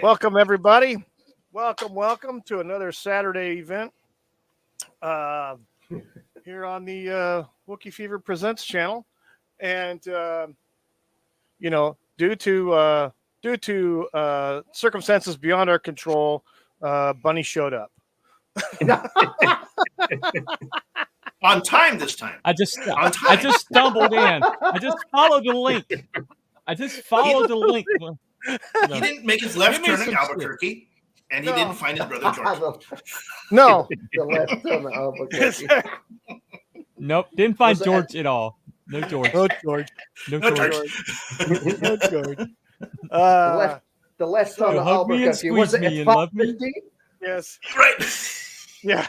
Welcome, everybody. Welcome to another Saturday event uh, here on the Wookie Fever Presents channel. And, due to circumstances beyond our control, Bunny showed up. On time this time. I just stumbled in. I just followed the link. He didn't make his left turn in Albuquerque, and he didn't find his brother George. No. The left turn at Albuquerque. Nope, didn't find George at all. No George. No George. No No George. George. No George. The left turn at hug me and Albuquerque. Was squeeze it me at and love me? 5:15? Yes. Right. Yeah.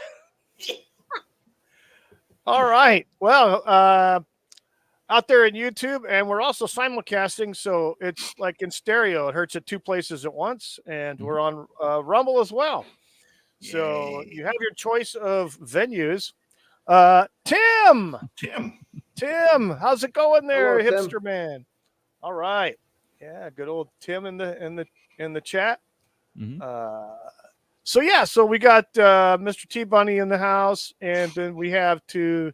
All right. Well, out there in YouTube, and we're also simulcasting, so it's like in stereo. It hurts at two places at once, and we're on Rumble as well. So you have your choice of venues. Tim, how's it going there, Hello, hipster man? All right. Yeah, good old Tim in the chat. Mhm. So we got Mr. T Bunny in the house, and then we have to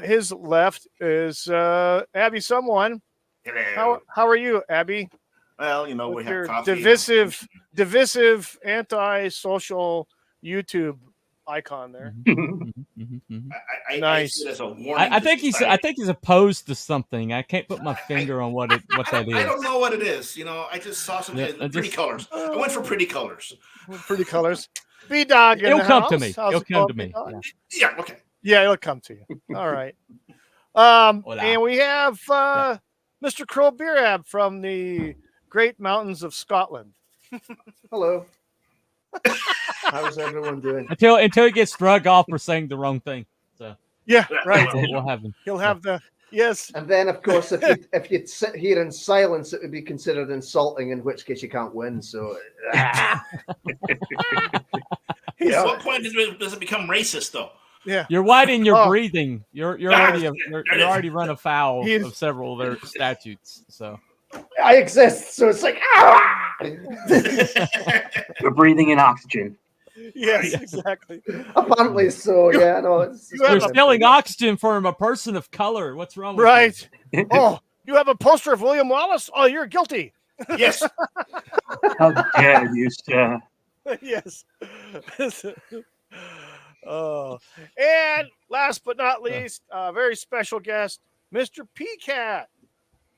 his left is Abby someone. Hello. How are you, Abby? Well, we With have your coffee. divisive anti-social YouTube icon there. I Nice. see it as a warning. I to think society. he's opposed to something. I can't put my finger on what that is. I don't know what it is. I just saw something. Yeah, Pretty colors. I went for pretty colors. Pretty colors. B-Dog in It'll the come house. to me. How's It'll it come going, to me. B-Dog? Yeah. Okay. Yeah, it'll come to you. All right. Hola. And we have Mr. Crual Birab from the Great Mountains of Scotland. Hello. How's everyone doing? Until he gets drug off for saying the wrong thing. So Yeah, right. that's what will happen. He'll have the yes. And then, of course, if you'd sit here in silence, it would be considered insulting, in which case you can't win. So, At what point does it become racist, though? Yeah. You're widening your Oh. breathing. You're already run afoul of several of their statutes. So I exist. So it's like, You're breathing in oxygen. Yes, exactly. apparently so. Yeah, no. It's you're stealing oxygen from a person of color. What's wrong with Right. Oh, you have a poster of William Wallace? Oh, you're guilty. Yes. How dare you, sir? Yes. Oh, and last but not least, a very special guest, Mr. P-Cat.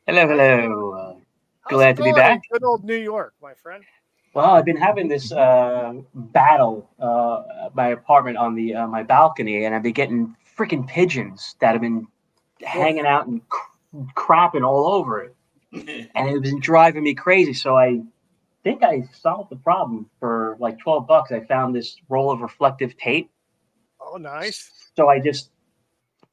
Hello, hello. How's Glad it to be going back. in good old New York, my friend. Well, I've been having this battle my apartment on the my balcony, and I've been getting freaking pigeons that have been hanging out and crapping all over it, and it was driving me crazy. So I think I solved the problem for like $12. I found this roll of reflective tape. Oh, nice. So I just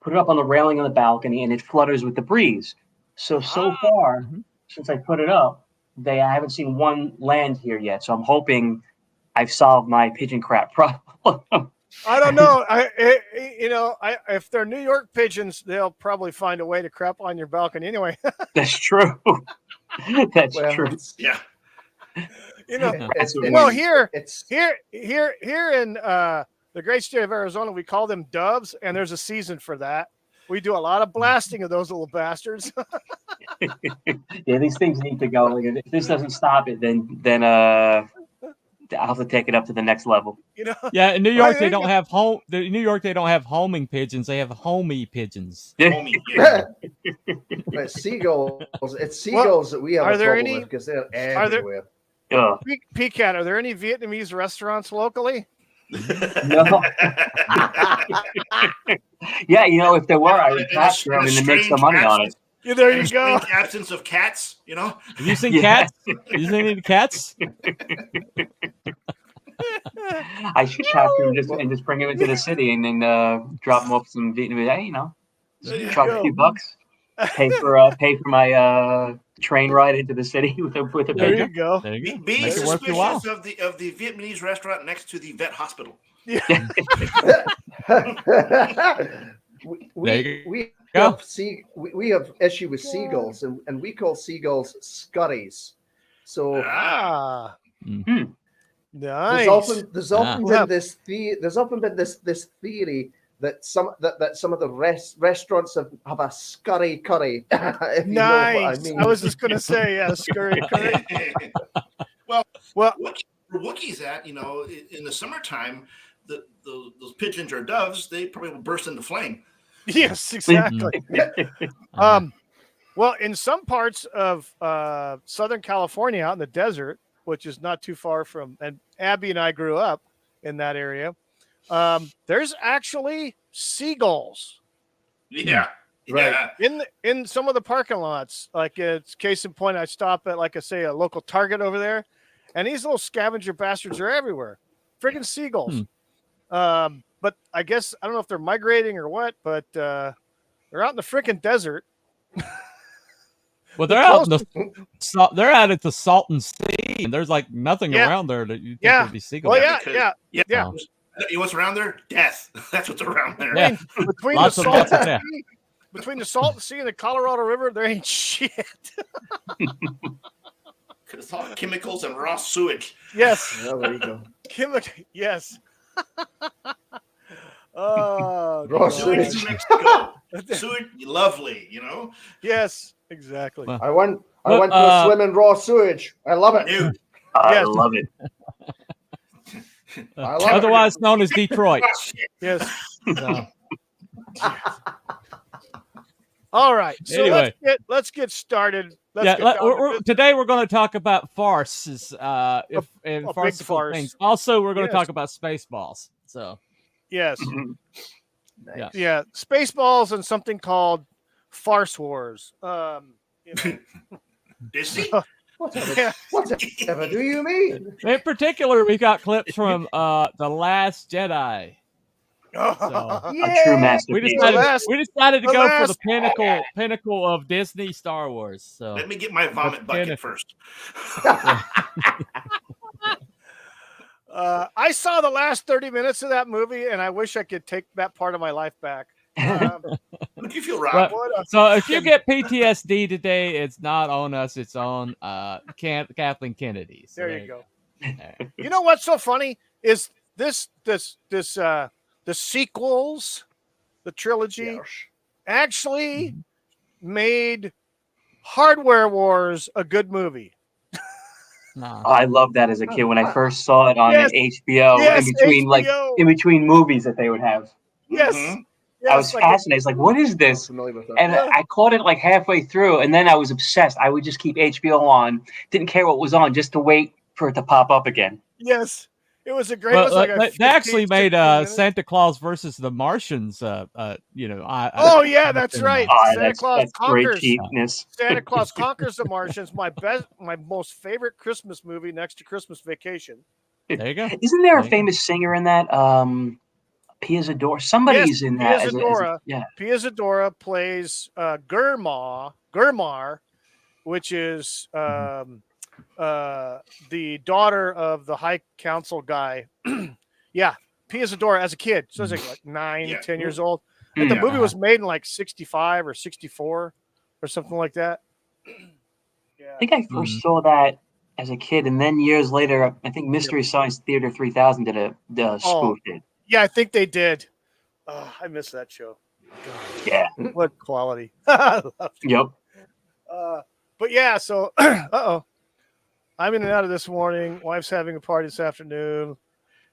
put it up on the railing on the balcony, and it flutters with the breeze. So far, since I put it up, I haven't seen one land here yet. So I'm hoping I've solved my pigeon crap problem. I don't know. If they're New York pigeons, they'll probably find a way to crap on your balcony anyway. That's true. That's Well, true. Yeah. Well, here It's in the great state of Arizona, we call them doves, and there's a season for that. We do a lot of blasting of those little bastards. Yeah, these things need to go. Like, if this doesn't stop it, then I'll have to take it up to the next level. Yeah, in New York they don't have home. In New York they don't have homing pigeons. They have homey pigeons. Homie, yeah. it's seagulls. It's seagulls that we have Are a there problem any- with because they're are there- everywhere. Ugh. P-Cat, are there any Vietnamese restaurants locally? No. Yeah, if there were, I would capture them and then make some money on it. Yeah, there you go. Absence of cats, Have you seen Yeah. cats? Have you seen any cats? I should capture them and just bring them into the city and then drop them off some Vietnamese. Hey, There you charge go. a few bucks. Pay for my train ride into the city with a There you pigeon. go. There you go. Be Make it worth your while. suspicious of the Vietnamese restaurant next to the vet hospital. we go. have issue with seagulls, and we call seagulls scurries. So nice. there's often been this theory that some of the restaurants have a scurry curry. If you know what I mean. I was just going to say, yeah, scurry curry. well, Well, Wookiees at, in the summertime, those pigeons or doves, they probably will burst into flame. Yes, exactly. Well, in some parts of Southern California, out in the desert, which is not too far from, and Abby and I grew up in that area, there's actually seagulls. Yeah. Right. In some of the parking lots. Like, it's case in point, I stop at, like I say, a local Target over there, and these little scavenger bastards are everywhere. Friggin' seagulls. But I guess, I don't know if they're migrating or what, but they're out in the freaking desert. Well, they're out in they're out at the Salton Sea, and there's like nothing around there that you think would be seagulls. Well, yeah. You know what's around there? Death. That's what's around there. Yeah. Between Lots of Salton death. Sea, between the Salton Sea and the Colorado River, there ain't shit. Because it's all chemicals and raw sewage. Yes. Well, there you go. Yes. Oh, Raw Sewage sewage. in Mexico. Sewage, lovely, Yes, exactly. Well, I went for a swim in raw sewage. I love it. Dude, I love it. I love Otherwise known as Detroit. Yes. So, All right. So Anyway. let's get started. Today we're going to talk about farces, big farcical farce. things. Also, we're going to Yes. talk about Spaceballs. So, Yes. Nice. Yeah. Spaceballs and something called Farce Wars. Disney? Whatever do you mean? in particular, we got clips from The Last Jedi. So, A true we masterpiece. decided to the go for the last- pinnacle of Disney Star Wars. So, Let me get my vomit bucket first. I saw the last 30 minutes of that movie, and I wish I could take that part of my life back. What do you feel, Rob? so if you get PTSD today, it's not on us; it's on Kathleen Kennedy. So There you go. You know what's so funny is the sequels, the trilogy, Yes. actually made Hardware Wars a good movie. No. I loved that as a kid when I first saw it on Yes. HBO. Yes, in between HBO. in between movies that they would have. Yes. Mhm. Yes, I was like fascinated. I was like, "What is I'm this?" familiar with that. And I caught it like halfway through, and then I was obsessed. I would just keep HBO on, didn't care what was on, just to wait for it to pop up again. Yes. It was a great. it was like a they actually 15, made 16 minutes. Santa Claus versus the Martians. Oh yeah, that's right. Santa That's Claus great conquers. cheapness. Santa Claus Conquers the Martians. My most favorite Christmas movie next to Christmas Vacation. There you go. Isn't there a There you go. famous singer in that? Pia Zadora. Somebody's in that. Pia Zadora. Yeah. Pia Zadora plays Gurmar, which is the daughter of the High Council guy. Yeah, Pia Zadora as a kid. So I was like 9, 10 years old. And the Yeah. movie was made in like 65 or 64 or something like that. Yeah. I think I first saw that as a kid, and then years later, I think Mystery Science Theater 3000 did a spoofed it. Yeah, I think they did. I miss that show. Yeah. What quality. I love it. Yep. But yeah, so I'm in and out of this morning. Wife's having a party this afternoon.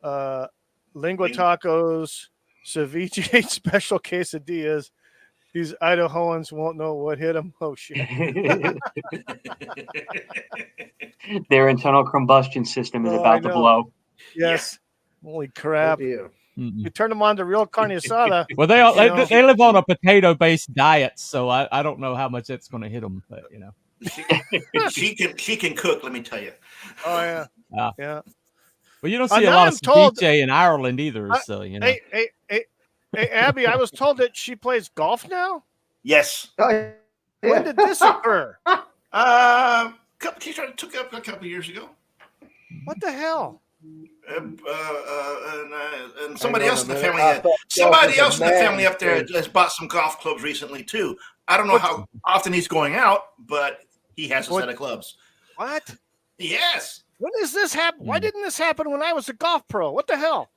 Lingua tacos, ceviche, special quesadillas. These Idahoans won't know what hit them. Oh shit! Their internal combustion system is Oh, I about to know. blow. Yes. Holy Oh, crap! dear. You turn them on to real carne asada. Well, they live on a potato-based diet, so I don't know how much that's going to hit them, but she can cook, let me tell you. Oh yeah, Yeah. yeah. Well, you don't see a now lot I'm of told- ceviche in Ireland either, so Hey, Abby, I was told that she plays golf now. Yes. Oh, yeah. When did this occur? She took up a couple years ago. What the hell? And somebody else in the family, I thought somebody golf was else a in the man's family up there thing. just bought some golf clubs recently too. I don't know how often he's going out, but he has a set of clubs. What? Yes. When does this happen? Why didn't this happen when I was a golf pro? What the hell?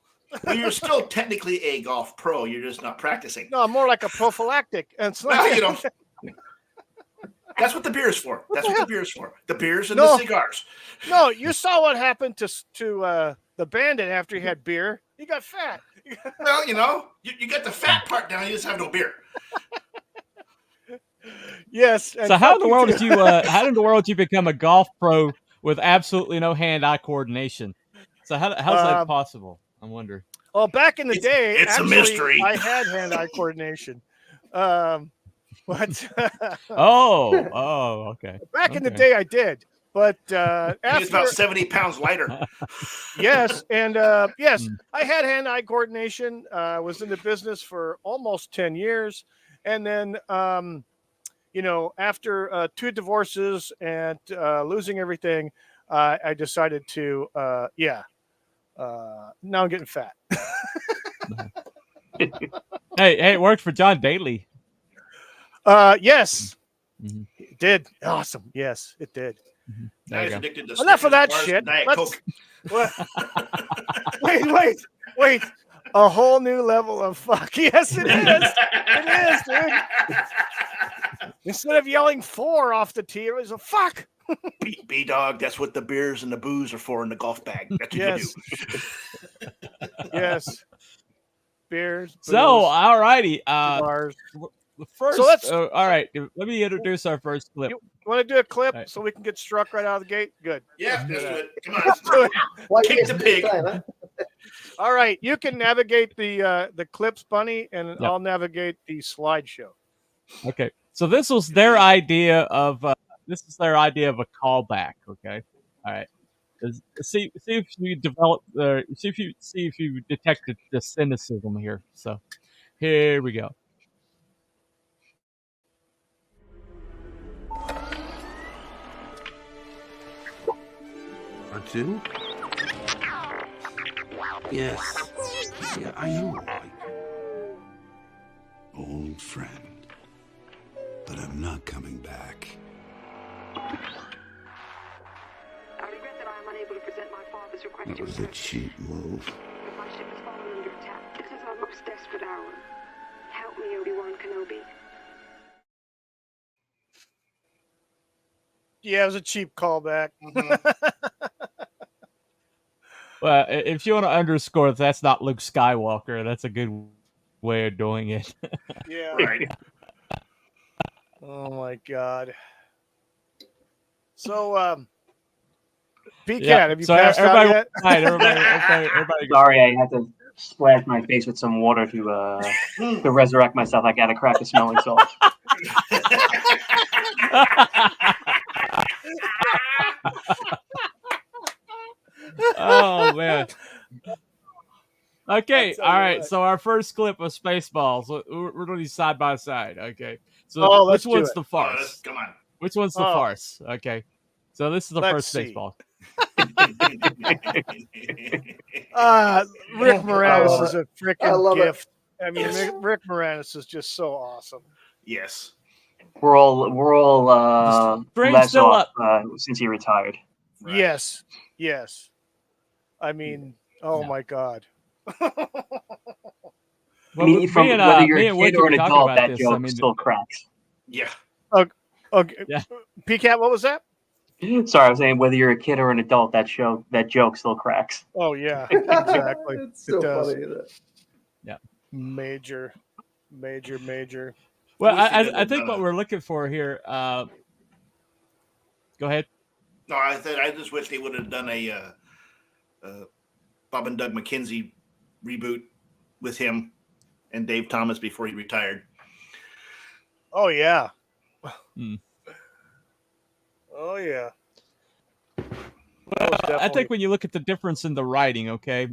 Well, you're still technically a golf pro. You're just not practicing. No, I'm more like a prophylactic. And it's Well, like, you know, that's what the beer is for. That's what the beer is for. The beers and the cigars. No, you saw what happened to the bandit after he had beer. He got fat. Well, you know, you get the fat part down. You just have no beer. Yes. So how in the world did you? How in the world did you become a golf pro with absolutely no hand-eye coordination? So how's that possible? I wonder. Well, back in the day, it's actually, a mystery. I had hand-eye coordination. But okay. Back in the day, I did. But after he's about 70 pounds lighter. Yes, and yes, I had hand-eye coordination. Was in the business for almost 10 years, and then you know, after 2 divorces and losing everything, I decided to now I'm getting fat. Hey, it worked for John Daly. Yes, it did. Awesome. Yes, it did. Now he's addicted to enough of that Snickers, shit. Diet Coke. Wait. A whole new level of fuck. Yes, it is. It is, dude. Instead of yelling 4 off the tee, it was a fuck. B-Dog, that's what the beers and the booze are for in the golf bag. That's what you do. Yes. Beers. So, all righty. Bars. First, so let's, all right. Let me introduce our first clip. You want to do a clip so we can get struck right out of the gate? Good. Yeah, let's do it. Come on. Let's do it. Kick the pig. All right. You can navigate the clips, Bunny, and I'll navigate the slideshow. Okay. So this was their idea of a callback. Okay. All right. See if you develop see if you detect the cynicism here. So here we go. R2? Yes. Yeah, I know, Mike. Old friend. But I'm not coming back. I regret that I am unable to present my father's request. That was a cheap move. But my ship has fallen under attack. This is our most desperate hour. Help me, Obi-Wan Kenobi. Yeah, it was a cheap callback. Well, if you want to underscore that's not Luke Skywalker, that's a good way of doing it. Yeah. Right. Oh my God. So, PCAT, have you passed out yet? Right, everybody. Sorry, I had to splash my face with some water to resurrect myself. I got to crack a smelling salt. Oh man. Okay, all right. So our first clip of Spaceballs. We're doing these side by side. Okay. So which one's the farce? Come on. Which one's the farce? Okay. So this is the first Spaceball. Rick Moranis is a freaking gift. I mean, Rick Moranis is just so awesome. Yes. We're all less off since he retired. Right. Yes. I mean, my God. I mean, whether you're a kid or an adult, that joke still cracks. Yeah. Okay. Yeah. PCAT, what was that? Sorry, I was saying whether you're a kid or an adult, that joke still cracks. Oh yeah, exactly. It's so funny. Yeah. Major. Well, I think what we're looking for here. Go ahead. No, I just wish they would have done a Bob and Doug McKenzie reboot with him and Dave Thomas before he retired. Oh yeah. Mm. Oh yeah. Well, I think when you look at the difference in the writing, okay,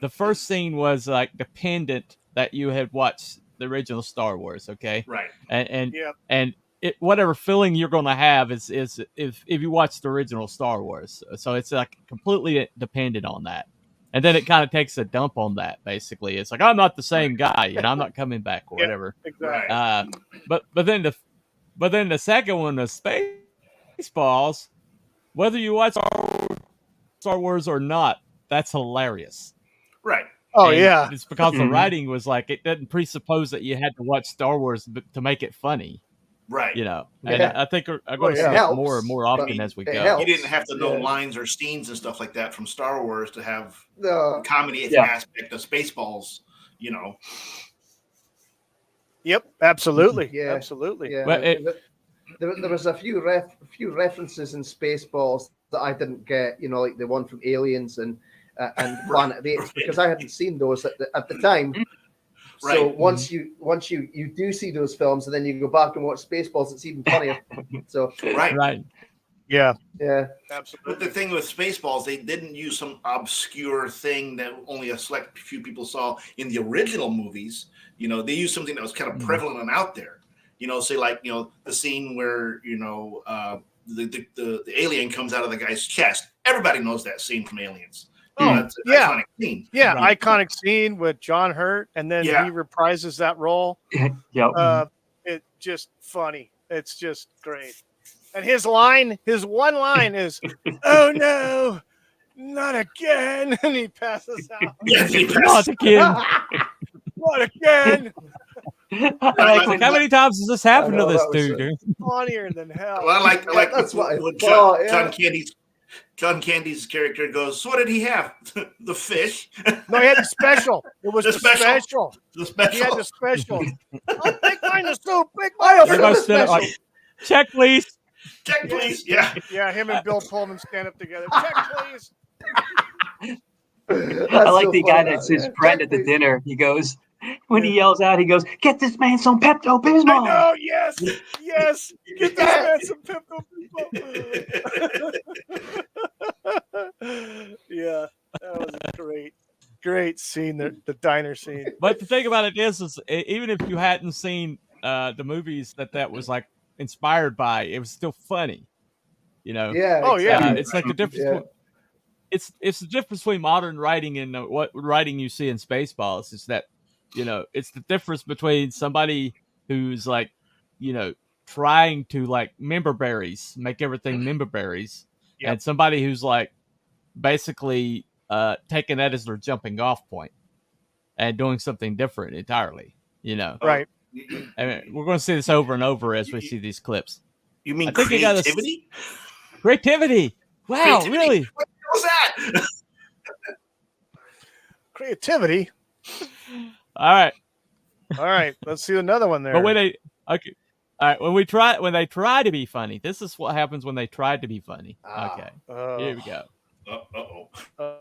the first scene was like dependent that you had watched the original Star Wars, okay, right, and whatever feeling you're going to have is if you watch the original Star Wars, so it's like completely dependent on that, and then it kind of takes a dump on that. Basically, it's like I'm not the same guy, and I'm not coming back or whatever. Exactly. But then the second one, the Spaceballs, whether you watch Star Wars or not, that's hilarious. Right. Oh And yeah. it's because the Mhm. writing was like, it didn't presuppose that you had to watch Star Wars to make it funny, Right. you know. And Yeah. I think I'm going to yeah. see It it more and helps, more but often as we it go. helps. You didn't have to know Yeah. lines or scenes and stuff like that from Star Wars to have No. the comedy Yeah. aspect of Spaceballs, you know. Yep. Absolutely. Yeah. Absolutely. Yeah. Well, There was a few references in Spaceballs that I didn't get. You know, like the one from Aliens and Planet of the Apes, because I hadn't seen those at the time. So Right. once you do see those films and then you go back and watch Spaceballs, it's even funnier. So Right. Right. Yeah. yeah, But Absolutely. the thing with Spaceballs, they didn't use some obscure thing that only a select few people saw in the original movies. You know, they used something that was kind of prevalent and out there. You know, say like, you know, the scene where, you know, the alien comes out of the guy's chest. Everybody knows that scene from Aliens. You know, Oh that's an yeah. iconic scene. Yeah. Right. Iconic scene with John Hurt, and then Yeah. he reprises that role. Yep. It just funny. It's just great. And his one line is, "Oh no, not again!" And he passes out. Yeah, he Not passed. again. Not again. I like when How many times has this happened I to know, this that was dude? Funnier than hell. Well, I like that's what I when thought, John yeah. John Candy's character goes, "So what did he have? The fish, No, he had the special. It was The the special. special. the He had special." the special. Oh, big mine the soup. Big I mine also the Everybody the soup. stood up special. like, check, please. Check, please. Yeah. Yeah, him and Bill Pullman stand up together. Check, please. I like the guy that's his friend at the dinner. He goes, when he yells out, he goes, "Get this man some Pepto I Bismol." know. Yes. Yes. Get this man some Pepto Bismol. Yeah, that was a great scene. The diner scene. But the thing about it is even if you hadn't seen the movies that was like inspired by, it was still funny. You know. Yeah. Oh, yeah. exactly. It's like the difference. Yeah. It's the difference between modern writing and what writing you see in Spaceballs is that, you know, it's the difference between somebody who's like, you know, trying to like member berries, make everything member berries, Yep. and somebody who's like basically taking that as their jumping off point and doing something different entirely. You know, Right. I mean, we're going to see this over and over as we see these clips. You mean I think you gotta- creativity? Creativity. Wow, Creativity? really? What was that? Creativity. All right. All right. Let's see another one there. But when they okay, all right, when they try to be funny, this is what happens when they try to be funny. Ah. Okay, Uh, here we go. Uh-oh. uh,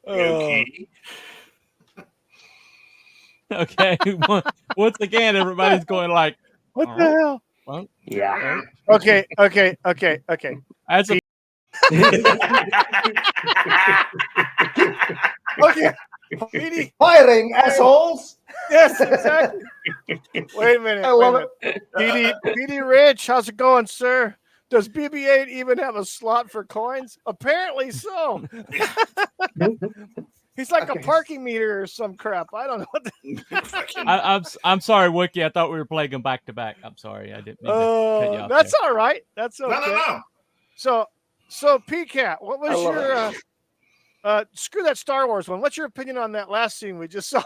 Okay. Okay, once again, everybody's going like, what the hell? well, Yeah. Okay. as a Okay. Petey. Firing assholes. Yes, exactly. Wait a minute. I love Petey Rich, how's it going, sir? Does BB-8 even have a slot for coins? Apparently so. He's like Okay. a parking meter or some crap. I don't know what I'm sorry, Wookie. I thought we were playing them back to back. I'm sorry, I didn't mean to cut you off that's there. all right. That's okay. No. So PCat, what was love your screw that Star Wars one? What's your opinion on that last scene we just saw?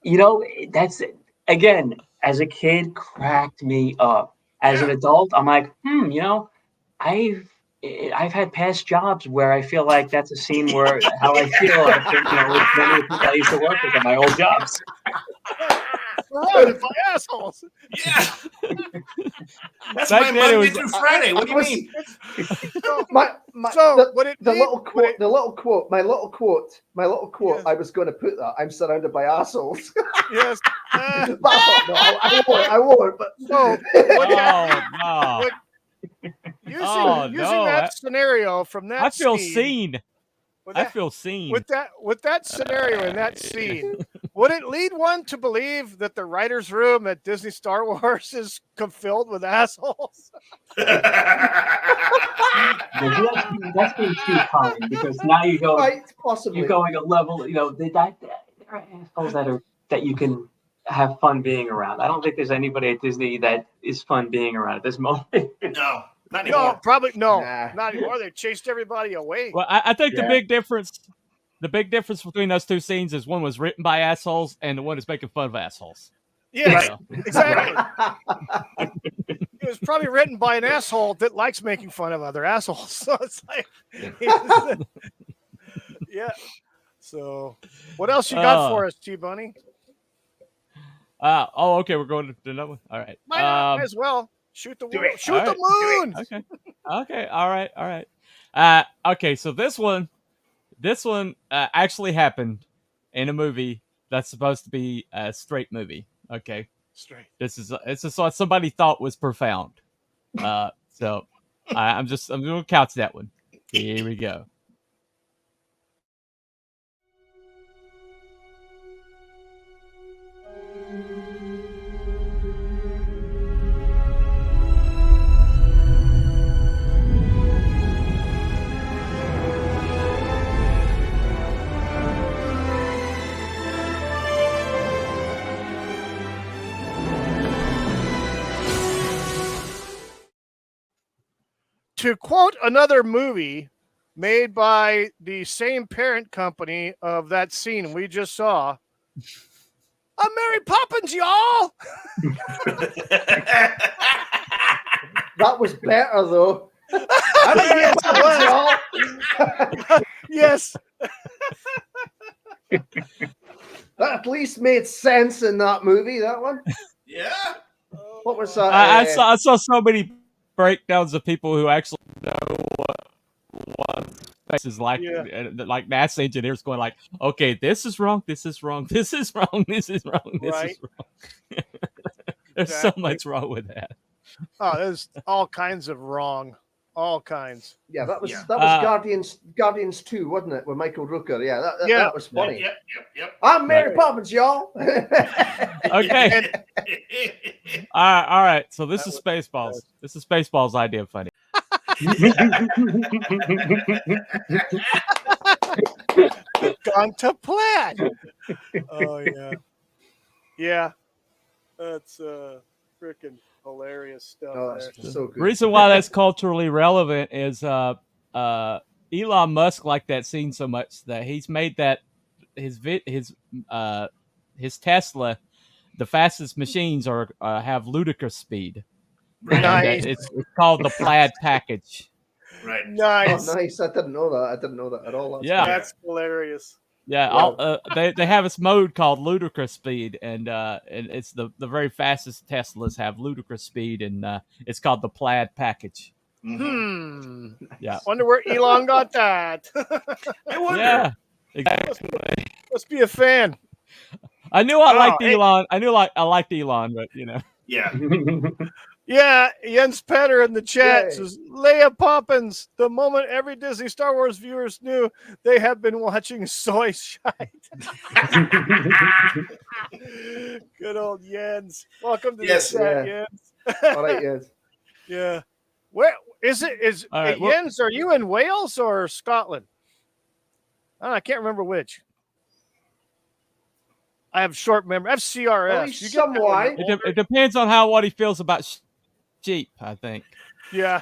You know, that's again, as a kid, cracked me up. As an adult, I'm like, you know, I've had past jobs where I feel like that's a scene where how I feel after, you know, with many of the people I used to work with at my old jobs. Surrounded by assholes. Yeah. That's Back my then it Monday was- through Friday. What do you mean? So, the little quote, my little quote. Yes. I was going to put that. I'm surrounded by assholes. Yes. But I thought, no, I won't. But So Oh no! using that scenario from that I feel scene, seen. with I that- feel seen. with that scenario in that scene, Would it lead one to believe that the writers' room at Disney Star Wars is filled with assholes? That's being too kind, because now you go, Right, possibly. you're going a level. You know, there are assholes that you can have fun being around. I don't think there's anybody at Disney that is fun being around at this moment. No, not anymore. No, probably no, Nah. not anymore. They chased everybody away. Well, I think Yeah. the big difference between those two scenes is one was written by assholes and the one is making fun of assholes. Yes, So, exactly. It was probably written by an asshole that likes making fun of other assholes. So it's like, yeah. So, what else you got for us, T Bunny? okay, we're going to another one. All right. Might as well shoot the Do it. shoot All the moon. Okay. All right. Okay. So this one actually happened in a movie that's supposed to be a straight movie. Okay. Straight. This is what somebody thought was profound. So I'm going to couch that one. Here we go. To quote another movie made by the same parent company of that scene we just saw, I'm Mary Poppins, y'all. That was better though. Yes, it was. Yes. That at least made sense in that movie. That one. Yeah. What was that? I saw so many breakdowns of people who actually know what space is like, like NASA engineers going like, okay, this is wrong, this is wrong, this is wrong, this is wrong, this Right. is wrong. There's so much wrong with that. Oh, there's all kinds of wrong. All kinds. Yeah, that was Yeah. Guardians 2, wasn't it? With Michael Rooker. Yeah, that was funny. Yep. I'm Mary Poppins, y'all. Okay. All right. So this is Spaceballs. This is Spaceballs' idea of funny. Gone to plaid. Oh yeah. Yeah. That's freaking hilarious stuff. Oh, that's there. so good. The reason why that's culturally relevant is Elon Musk liked that scene so much that he's made that his Tesla, the fastest machines have ludicrous speed. Nice. It's called the plaid package. Right. Nice. Oh, nice. I didn't know that. I didn't know that at all. That's Yeah. That's hilarious. Yeah, they have this mode called ludicrous speed, and it's the very fastest Teslas have ludicrous speed, and it's called the plaid package. Yeah. Wonder where Elon got that. I wonder. Yeah, exactly. Must be a fan. I knew I liked hey. Elon. I liked Elon, but you know. Yeah. Yeah, Jens Petter in the chat Yay. says, Leia Poppins, the moment every Disney Star Wars viewers knew they have been watching soy shite. Good old Jens. Welcome to Yes. the chat, Yeah. Jens. all right, yes. Yeah. Where is it? Is All right, Jens, are you in Wales or Scotland? I can't remember which. I have short memory. I have CRS. Well, You he's get that one. somewhat. It depends on what he feels about sheep, I think. Yeah.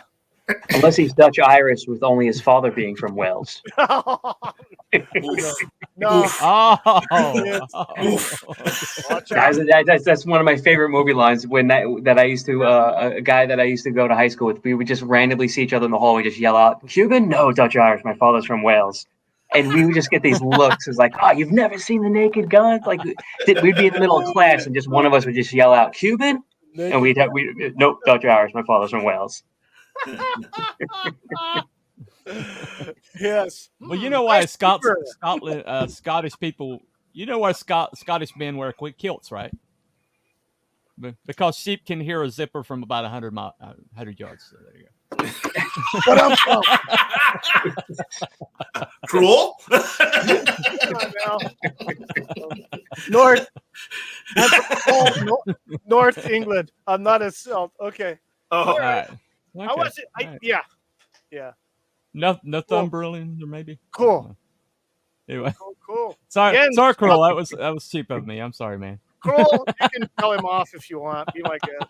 Unless he's Dutch Irish with only his father being from Wales. No. Oof. Watch out. Guys, that's one of my favorite movie lines. When that I used to a guy that I used to go to high school with, we would just randomly see each other in the hallway, just yell out, "Cuban? No, Dutch Irish. My father's from Wales." And we would just get these looks. It's like, oh, you've never seen The Naked Gun? Like, we'd be in the middle of class, and just one of us would just yell out, "Cuban?" And we nope, Dutch Irish. My father's from Wales. Yes. Well, you know why Nice keeper. Scottish people. You know why Scottish men wear kilts, right? Because sheep can hear a zipper from about 100 yards. So there you go. What up, Paul? Cruel? Come on now. North. I'm from North England. I'm not a Celt. Okay. Oh, All right. Okay. I wasn't. Yeah. Northumberland, or maybe. Cool. Anyway, Cool. sorry, Again, Cruel. That was cheap of me. I'm sorry, man. Cruel. You can tell him off if you want. Be my guest.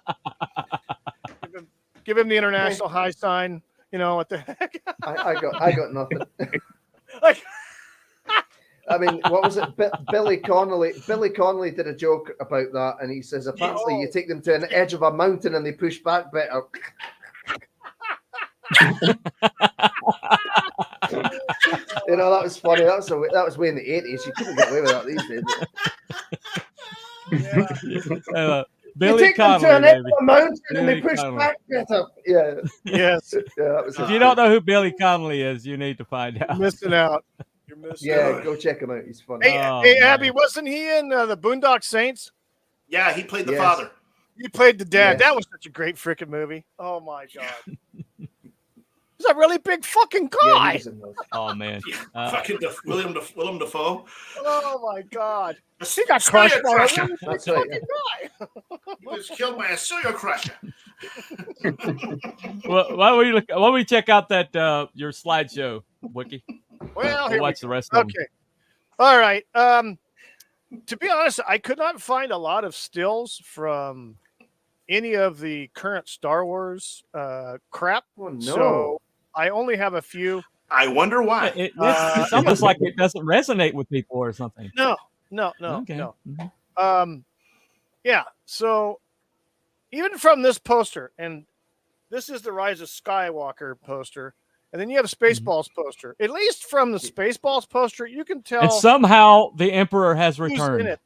Give him the international high sign. You know what the heck? I got nothing. Like, I mean, what was it? Billy Connolly. Billy Connolly did a joke about that, and he says apparently you take them to an edge of a mountain and they push back better. You know, that was funny. That was way in the 80s. You couldn't get away with that these days. yeah. Billy you take them to Connolly, an edge baby. of a mountain and Billy they push Connolly. back better. Yeah. Yes. Yeah, that was If you don't know who Billy Connolly is, you need to find You're out. missing out. You're missing Yeah, out. go check him out. He's funny. Hey, Oh, hey man. Abby, wasn't he in the Boondock Saints? yeah, he played the Yes. father. He played the dad. Yes. That was such a great freaking movie. Oh my god. He's a really big fucking Yeah, guy. he was in those. Oh man. Fucking William Dafoe. Oh my god. A He got serial crushed by a crusher. really big That's right, fucking guy. He was killed by a serial crusher. Well, why don't we check out that your slideshow, Wiki? Well, We'll here we watch go. the rest of them. Okay. All right. To be honest, I could not find a lot of stills from any of the current Star Wars crap. Oh no. So I only have a few. I wonder why. It's almost like it doesn't resonate with people or something. No. Okay. No. Mhm. Yeah. So even from this poster, and this is the Rise of Skywalker poster, and then you have a Spaceballs poster. At least from the Spaceballs poster, you can tell And somehow the Emperor has who's in returned. it.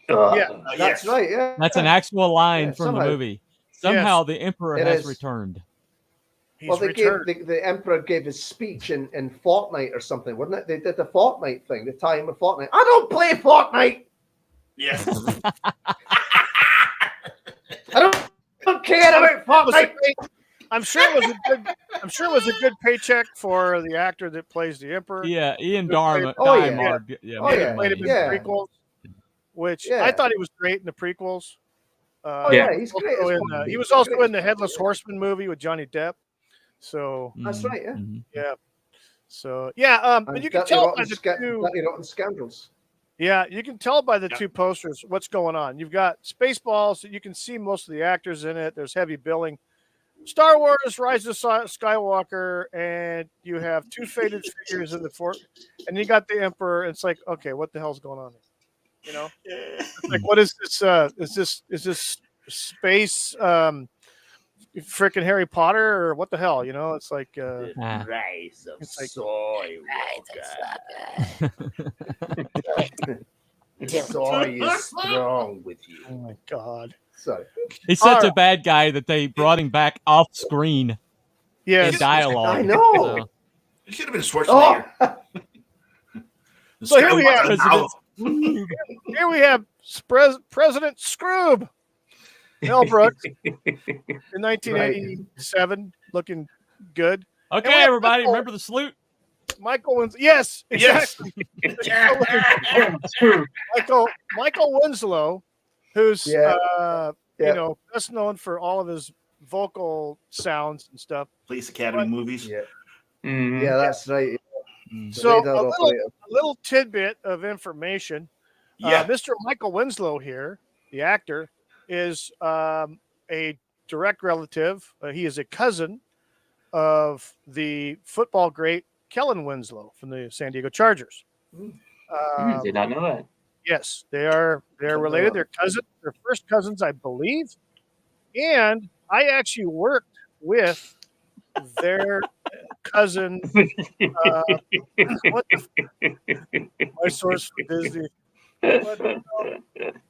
Yeah. That's right. Yeah. That's an actual line Yeah, from somehow. the movie. Somehow Yes. the Emperor It has is. returned. He's Well, they returned. gave the Emperor gave his speech in Fortnite or something, wasn't it? They did the Fortnite thing, the tie-in with Fortnite. I don't play Fortnite. Yes. I don't care about Fortnite. I'm sure it was a good paycheck for the actor that plays the Emperor. Yeah, Ian Who played- Darma. Oh, yeah. Diamond, Oh, made yeah. Played him in Yeah. the prequels, which Yeah. I thought he was great in the prequels. Oh Yeah. yeah, he's great. Also as in, fuck. he was also in the Headless Horseman movie with Johnny Depp. So That's right. Yeah. Mhm. yeah, so yeah, but And you can Dirty tell Rotten by the Sca- two. Dirty Rotten Scoundrels. Yeah, you can tell by the Yeah. two posters what's going on. You've got Spaceballs. You can see most of the actors in it. There's heavy billing. Star Wars: Rise of Skywalker, and you have two faded figures in the fort, and you got the Emperor. It's like, okay, what the hell's going on here? You know, it's like, what is this? Is this space? Freaking Harry Potter or what the hell? You know, it's like Ah. Rise of It's like- Soy is strong with you. oh my god. Sorry. He's such a Alright. bad guy that they brought him back off screen in Yes. dialogue. I know. So, It should have been Schwarzenegger. Oh, So here we have Skywalker now. Here we have President Scroob, Mel Brooks, in 1987, looking good. okay, what- everybody, remember the salute? Michael Winslow. Yes, Yes. exactly. Michael Winslow, who's Yeah. you Yeah. know, best known for all of his vocal sounds and stuff. Police Academy movies. yeah, Mhm. yeah, that's right. Mm. The So radar a operator. little tidbit of information. Yeah. Mr. Michael Winslow here, the actor, is a direct relative. He is a cousin of the football great Kellen Winslow from the San Diego Chargers. Did not know that. Yes, they're related. They're cousins. They're first cousins, I believe. And I actually worked with their cousin. What the my source for Disney. What the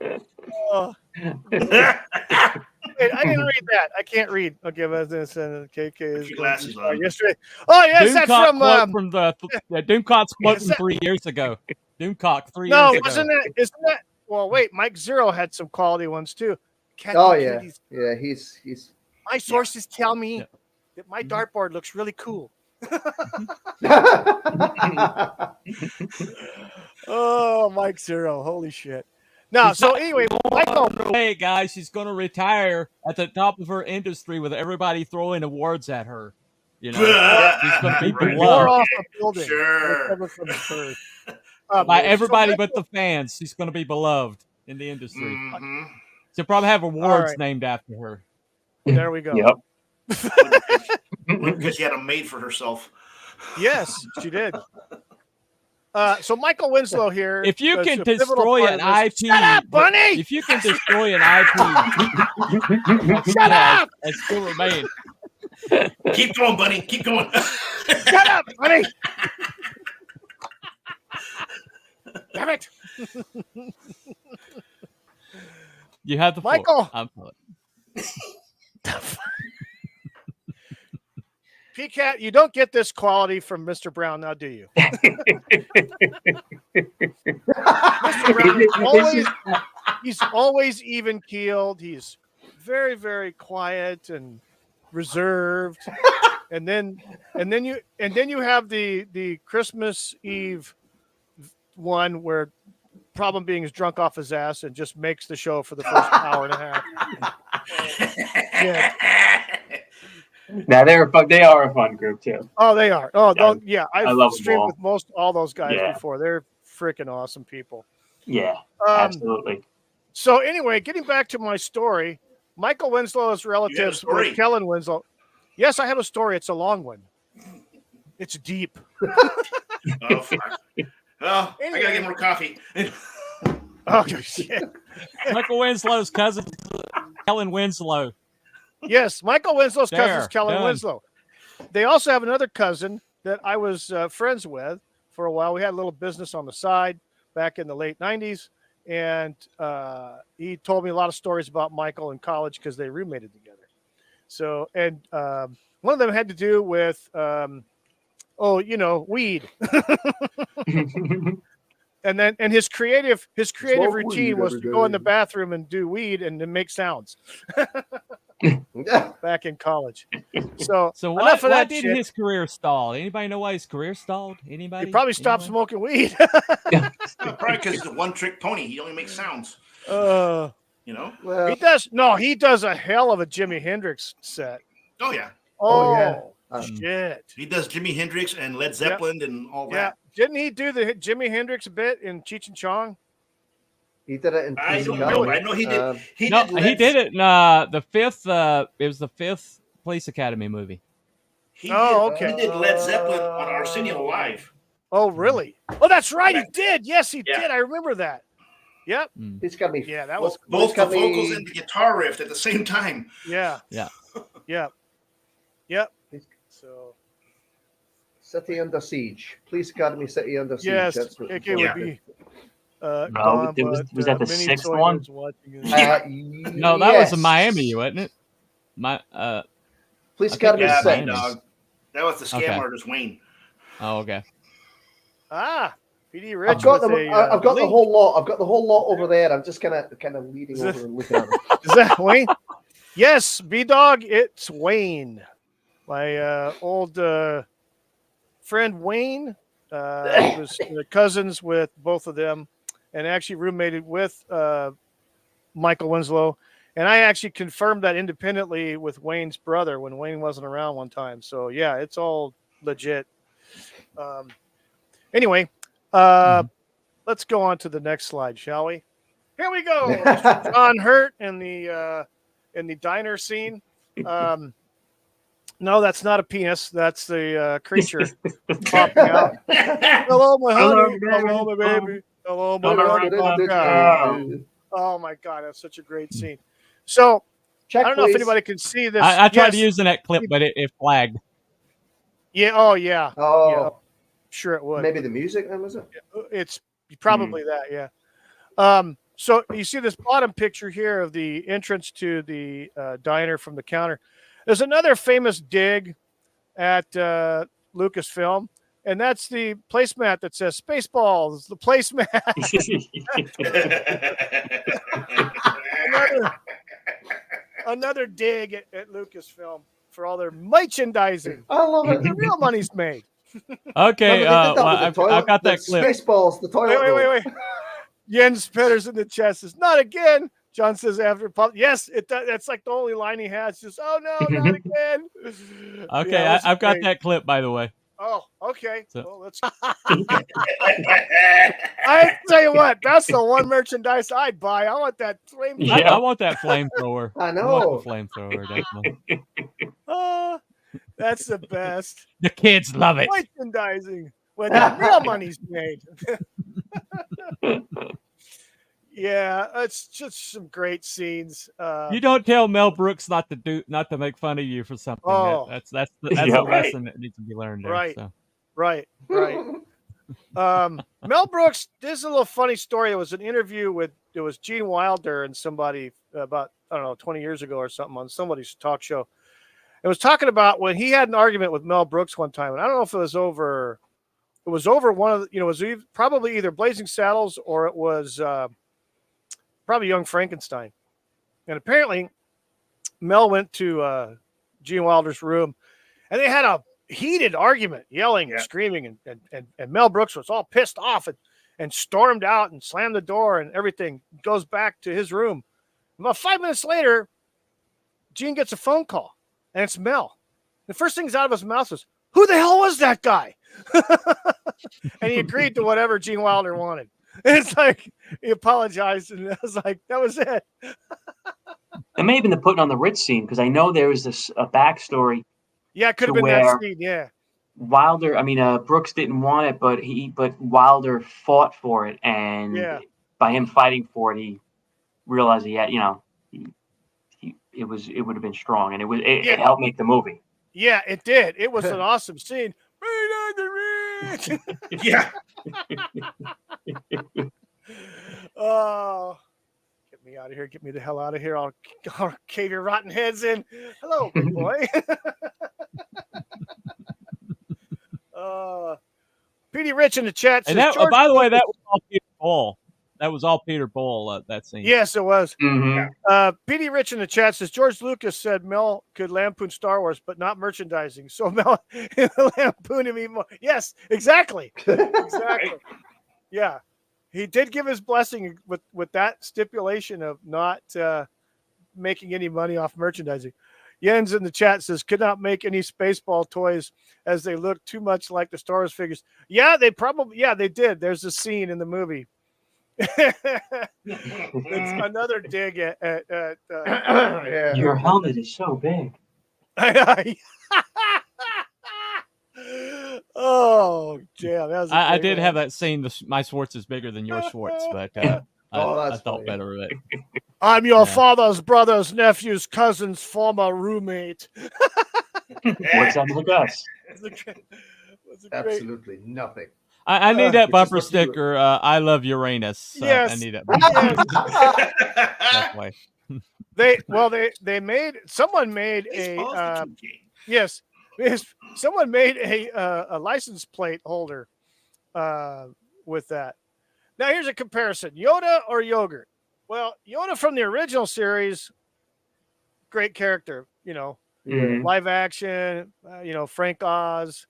hell? Oh. Wait, I didn't read that. I can't read. Okay, but I was going to send KK is Your glasses on. yesterday. Oh yes, that's Doomcock from. quote from the Doomcock's quote Is from that- 3 years ago. Doomcock 3 No, years ago. wasn't that? Isn't that? Well, wait. Mike Zero had some quality ones too. Kathy Oh yeah, Kitty's- yeah. He's My sources tell me Yeah. that my dartboard looks really cool. Oh, Mike Zero. Holy shit. Now, so anyway, Michael. Hey, guys, she's going to retire at the top of her industry with everybody throwing awards at her. You know, she's going to be Roar beloved off a building. Sure. Whatever comes first. by everybody so but the fans. She's going to be beloved in the industry. Mhm. She'll probably have awards right. named after her. There we go. Yep. Because she had them made for herself. Yes, she did. So Michael Winslow here. If you is can a pivotal destroy part an of this. IP, Shut up, Bunny! if you can destroy an IP, Shut up! and still remain. Keep going, buddy. Keep going. Shut up, Bunny! Damn it! You have the floor. Michael. I'm sorry. PCAT, you don't get this quality from Mr. Brown, now do you? Mr. Brown he's always even keeled. He's very, very quiet and reserved. and then you have the Christmas Eve one where problem being is drunk off his ass and just makes the show for the first hour and a half. Yeah. Now they are a fun group too. Oh, they are. Oh, I've I love them streamed all. with all those guys Yeah. before. They're freaking awesome people. Yeah, absolutely. So anyway, getting back to my story, Michael Winslow's relatives story? with Kellen Winslow. Yes, I have a story. It's a long one. It's deep. Oh, fuck. Oh, Anyway. I gotta get more coffee. Oh, shit. Michael Winslow's cousin, Kellen Winslow. Yes, Michael Winslow's cousin is There, Kellen done. Winslow. They also have another cousin that I was friends with for a while. We had a little business on the side back in the late 90s. And he told me a lot of stories about Michael in college because they roommated together. So, and one of them had to do with, weed. And his creative Smoke routine weed was every to go in day. the bathroom and do weed and then make sounds. Back in college. So why, enough of why that did shit. his career stall? Anybody know why his career stalled? Anybody? He probably stopped Anyone? smoking weed. Probably because he's a one-trick pony. He only makes sounds. You know? Well, he does a hell of a Jimi Hendrix set. Oh, yeah. Oh, yeah. Shit. He does Jimi Hendrix and Led Zeppelin and all Yeah. that. Didn't he do the Jimi Hendrix bit in Cheech and Chong? He did it in I don't Pussycat. know. I know he did. He did it in the fifth. It was the fifth Police Academy movie. He okay. did Led Zeppelin on Arsenio Live. Oh, really? Oh, that's right. He did. Yes, he did. I remember that. Yep. He's got me. Yeah, that was both the vocals and the guitar riff at the same time. Yeah. Yeah. Yep. So. City Under Siege. Police Academy City Under Siege. Yes, That's what it it's would called. be. Was that the Minnie sixth Sawyer one? was watching it. No, that was Yes. in Miami, wasn't it? Police I think Academy Yeah, Miami. 6. dog. That was the scam Okay. artist Wayne. Oh, okay. PD Rich. I've got them. with I've got the link. whole lot. I've got the whole lot over there. I'm just kind of leading over and looking at them. Is that Wayne? Yes, B Dog. It's Wayne, my old friend Wayne. Was cousins with both of them, and actually roommated with Michael Winslow. And I actually confirmed that independently with Wayne's brother when Wayne wasn't around one time. So yeah, it's all legit. Anyway, let's go on to the next slide, shall we? Here we go. Mr. John Hurt in the diner scene. No, that's not a penis. That's the creature popping out. Hello, my honey. Hello, my baby. Hello, my baby. Oh my God, that's such a great scene. So Check, I don't know if please. anybody can see this. I tried Yes. using that clip, but it flagged. Yeah. Oh yeah. Oh, Yeah. Sure, it would. maybe the music then was it? It's probably that. Yeah. So you see this bottom picture here of the entrance to the diner from the counter. There's another famous dig at Lucasfilm, and that's the placemat that says Spaceballs, the placemat. another dig at Lucasfilm. for all their merchandising. I love it. The real money's made. Okay, Remember, they did that well, with the I've toilet. got the that clip. Spaceballs, the toilet. Wait. Jens Petters in the chat says, "Not again." John says after yes, that's like the only line he has. Just no, not again. Okay, Yeah, I've got great. that clip, by the way. Oh, okay. So- Well, let's. I tell you what, that's the one merchandise I'd buy. I want that flame. Yeah. I want that flamethrower. I I know. want the flamethrower, definitely. That's the best The kids love it. merchandising when the real money's made. Yeah, it's just some great scenes. You don't tell Mel Brooks not to make fun of you for something. Oh. That's a Yeah, right. lesson that needs to be learned there. Right. So. Right. Mel Brooks. This is a little funny story. It was an interview with Gene Wilder and somebody about 20 years ago or something on somebody's talk show. It was talking about when he had an argument with Mel Brooks one time, and I don't know if it was over. It was over one of the, it was probably either Blazing Saddles or it was probably Young Frankenstein. And apparently, Mel went to Gene Wilder's room, and they had a heated argument, yelling and screaming, and Mel Brooks was all pissed off and stormed out and slammed the door and everything. Goes back to his room. About 5 minutes later, Gene gets a phone call, and it's Mel. The first thing's out of his mouth was, "Who the hell was that guy?" And he agreed to whatever Gene Wilder wanted. And it's like he apologized, and I was like, that was it. It may have been the putting on the Ritz scene, because I know there was a backstory. Yeah, it could have To been that where- scene. Yeah. Wilder, Brooks didn't want it, but Wilder fought for it, and Yeah. by him fighting for it, he realized he had, it would have been strong, and it helped make the movie. Yeah, it did. It was an awesome scene. Right on the ridge. Yeah. Oh, get me out of here. Get me the hell out of here. I'll cave your rotten heads in. Hello, big boy. Petey Rich in the chat says, And that, George by the way, Lucas- that was all Peter Bull. That was all Peter Bull, that scene. Yes, it was. Mm-hmm. Petey Rich in the chat says, George Lucas said Mel could lampoon Star Wars, but not merchandising. So Mel lampooned him even more. Yes, exactly. Exactly. Yeah. He did give his blessing with that stipulation of not making any money off merchandising. Jens in the chat says, could not make any Spaceball toys as they look too much like the Star Wars figures. Yeah, they did. There's a scene in the movie. It's another dig at Yeah. Your helmet is so big. Oh, yeah, that was. I did have that scene. My Schwartz is bigger than your Schwartz, but I that's thought funny. better of it. I'm your Yeah. father's brother's nephew's cousin's former roommate. What's up with us? It's a great- Absolutely nothing. I need that It's just bumper what you- sticker. I love Uranus. I Yes. need that. Yes. Definitely. Someone made someone made a license plate holder with that. Now here's a comparison: Yoda or yogurt. Well, Yoda from the original series, great character, Mhm. live action, Frank Oz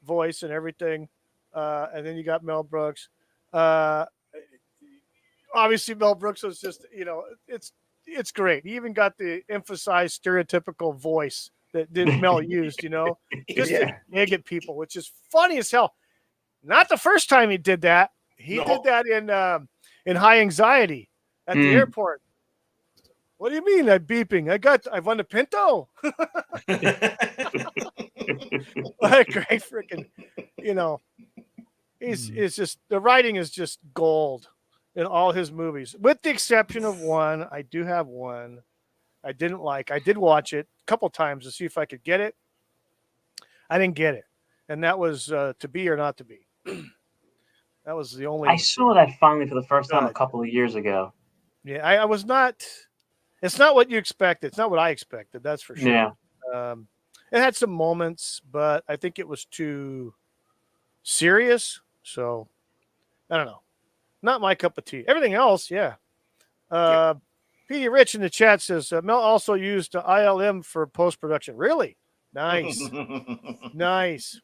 voice and everything. And then you got Mel Brooks. Obviously, Mel Brooks was just, it's great. He even got the emphasized stereotypical voice that Mel used, just to dig at people, which is funny as hell. Not the first time he did that. He did that in High Anxiety at the airport. What do you mean I'm beeping? I won a Pinto. What a great freaking, it's just, the writing is just gold in all his movies, with the exception of one. I do have one I didn't like. I did watch it a couple times to see if I could get it. I didn't get it. And that was To Be or Not to Be. That was the only. I saw that finally for the first time a couple of years ago. Yeah, I was not. It's not what you expected. It's not what I expected. That's for sure. Yeah. It had some moments, but I think it was too serious. So I don't know. Not my cup of tea. Everything else, yeah. Petey Rich in the chat says Mel also used ILM for post production. Really? Nice. Nice.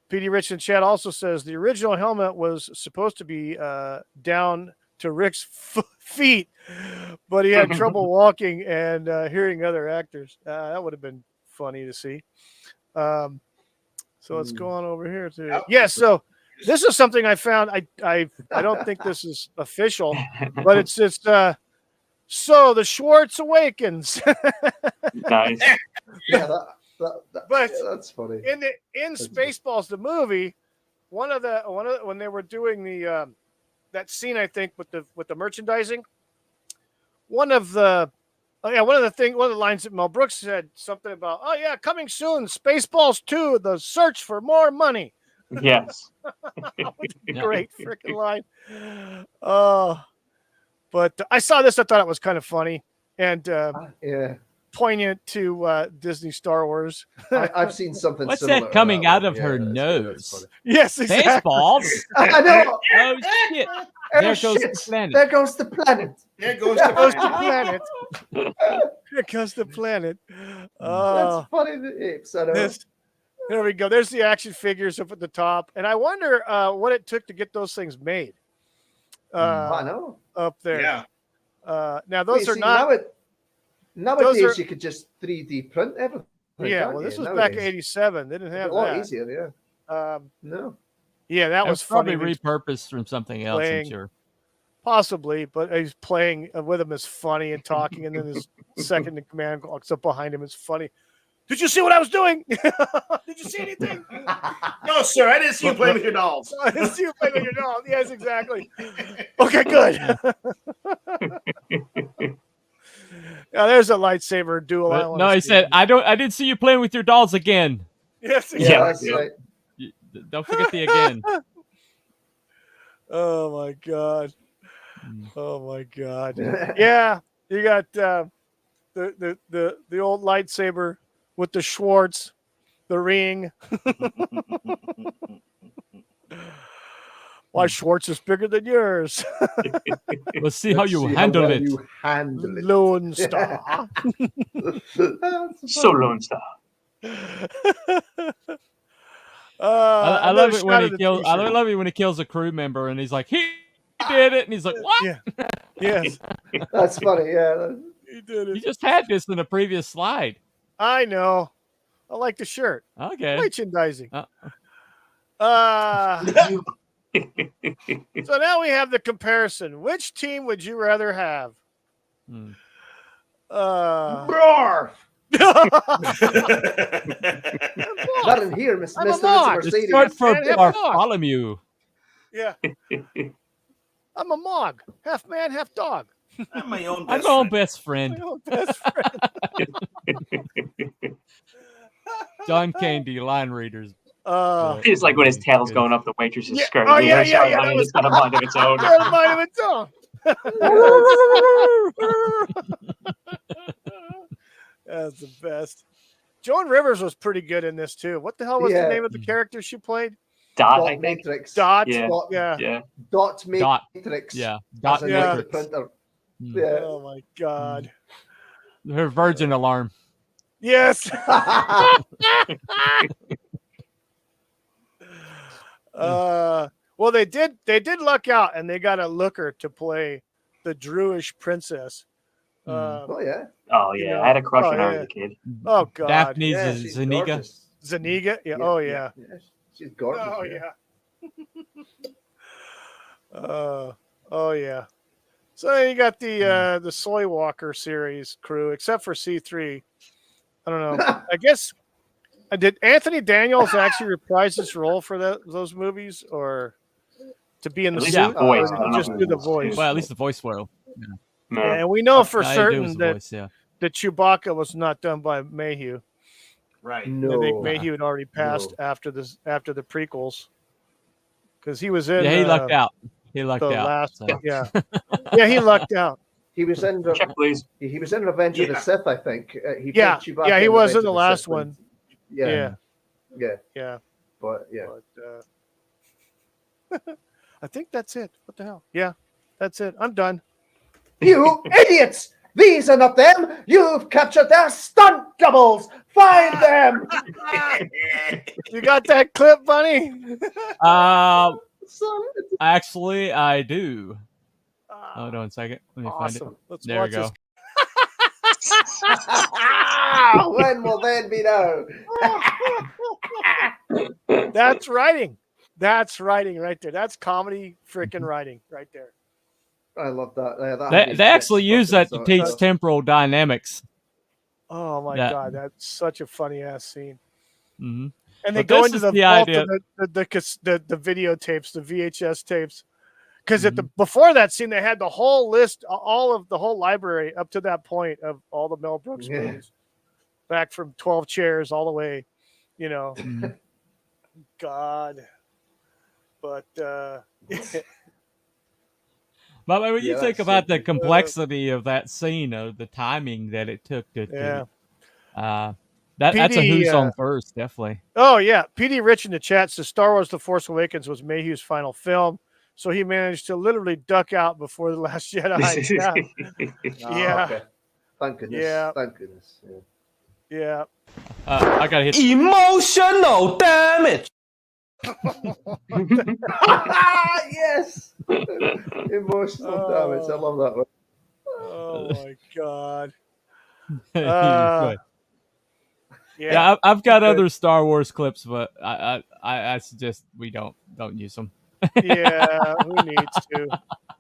PD Rich in chat also says the original helmet was supposed to be down to Rick's feet, but he had trouble walking and hearing other actors. That would have been funny to see. So let's go on over here to so this is something I found. I don't think this is official, but it's just so the Schwartz awakens. Nice. Yeah, But that's funny. in Spaceballs the movie, one of the when they were doing the that scene, I think with the merchandising, one of the lines that Mel Brooks said something about, oh yeah, coming soon, Spaceballs 2, the search for more money. Yes. Great freaking line. But I saw this, I thought it was kind of funny and poignant to Disney Star Wars. I've seen something What's similar that to coming that out one. of Yeah, her that's nose? Yes, exactly. Spaceballs? I know. Oh, shit. Oh, There goes shit. the planet. There goes the planet. There goes the planet. Here goes the planet. That's funny. The apes. I know. There we go. There's the action figures up at the top. And I wonder what it took to get those things made. I know. Up there. Yeah. Now, those are not. Nowadays, you could just 3D print everything. Yeah, well, this was back in '87. They didn't have a lot that. easier, yeah. No. Yeah, that was probably funny. repurposed from something else, I'm sure. Possibly, but he's playing with him is funny and talking, and then his second in command walks up behind him. It's funny. Did you see what I was doing? Did you see anything? No, sir. I didn't see you playing with your dolls. I didn't see you playing with your dolls. Yes, exactly. Okay, good. Now there's a lightsaber duel. No, he said, I didn't see you playing with your dolls again. Yes, exactly. Yeah, that's right. Don't forget the again. Oh my god. Oh my god. Yeah, you got the old lightsaber with the Schwartz, the ring. Why Schwartz is bigger than yours. Let's see how you handle it. Lone Star. So Lone Star. I love it when he kills. I love it when he kills a crew member and he's like, he did it, and he's like, what? Yeah. Yes. That's funny. Yeah. He did it. You just had this in a previous slide. I know. I like the shirt. Okay. Merchandising. So now we have the comparison. Which team would you rather have? Roar! Not in here, Mr. Mercedes. It's short for Bartholomew. Yeah. I'm a Mog. Half man, half dog. I'm my own best friend. My own best friend. John Candy, line readers. It's like when his tail's going up the waitress's skirt. Oh, yeah. It's got a mind of its own. Got a mind of its own. That's the best. Joan Rivers was pretty good in this too. What the hell was the name of the character she played? Dot Matrix. Dot. Yeah. Dot Matrix. Yeah. Dot Matrix. Printer. Yeah. Oh my god. Her virgin alarm. Yes. Well, they did luck out, and they got a looker to play the Druish princess. Oh yeah, I had a crush on her as a kid. Oh god, Daphne she's Zuniga. gorgeous. Zuniga. Yeah. Yeah. She's gorgeous. Oh yeah. Oh yeah. So then you got the Soy Walker series crew, except for C3. I don't know. I guess did Anthony Daniels actually reprise his role for those movies, or to be in the suit? Voice. Or just do the voice. Well, at least the voice will. Yeah, and we know for Yeah, certain that voice, yeah. that Chewbacca was not done by Mayhew. Right. No. I think Mayhew had already passed after the prequels, because he was in. Yeah, he lucked out. He lucked the out. last. So. Yeah, yeah, he lucked out. He was in Check, please. He was in Revenge of the Sith, I think. He played Yeah, Chewbacca yeah, he was Revenge in the of last Sith, one. Yeah. But I think that's it. What the hell? Yeah, that's it. I'm done. You idiots! These are not them! You've captured their stunt doubles! Find them. You got that clip, Bunny? Actually, I do. Hold on a second. Let me find it. Awesome. Let's There we watch go. this. When will then be known? That's writing. That's writing right there. That's comedy freaking writing right there. I love that. They actually use that to teach stuff. temporal dynamics. Oh my That- god, that's such a funny ass scene. Mm-hmm. And they But go this into is the the vault idea- of the videotapes, the VHS tapes. Because Mm-hmm. before that scene, they had the whole list, all of the whole library up to that point of all the Mel Brooks movies, back from 12 Chairs all the way, you know. Mhm. God, but But when you Yeah, think that's about so the good. complexity of that scene, of the timing that it took to yeah. that's a PD, who's on first, definitely. Oh yeah, PD Rich in the chat says Star Wars: The Force Awakens was Mayhew's final film, so he managed to literally duck out before the Last Jedi. Yeah. Okay. Thank goodness. Yeah. Thank goodness. Yeah. I gotta hit. Emotional damage. Yes. Emotional damage. I love that one. Oh my god. Good. Yeah. I've got Good. other Star Wars clips, but I suggest we don't use them. Yeah. Who needs to?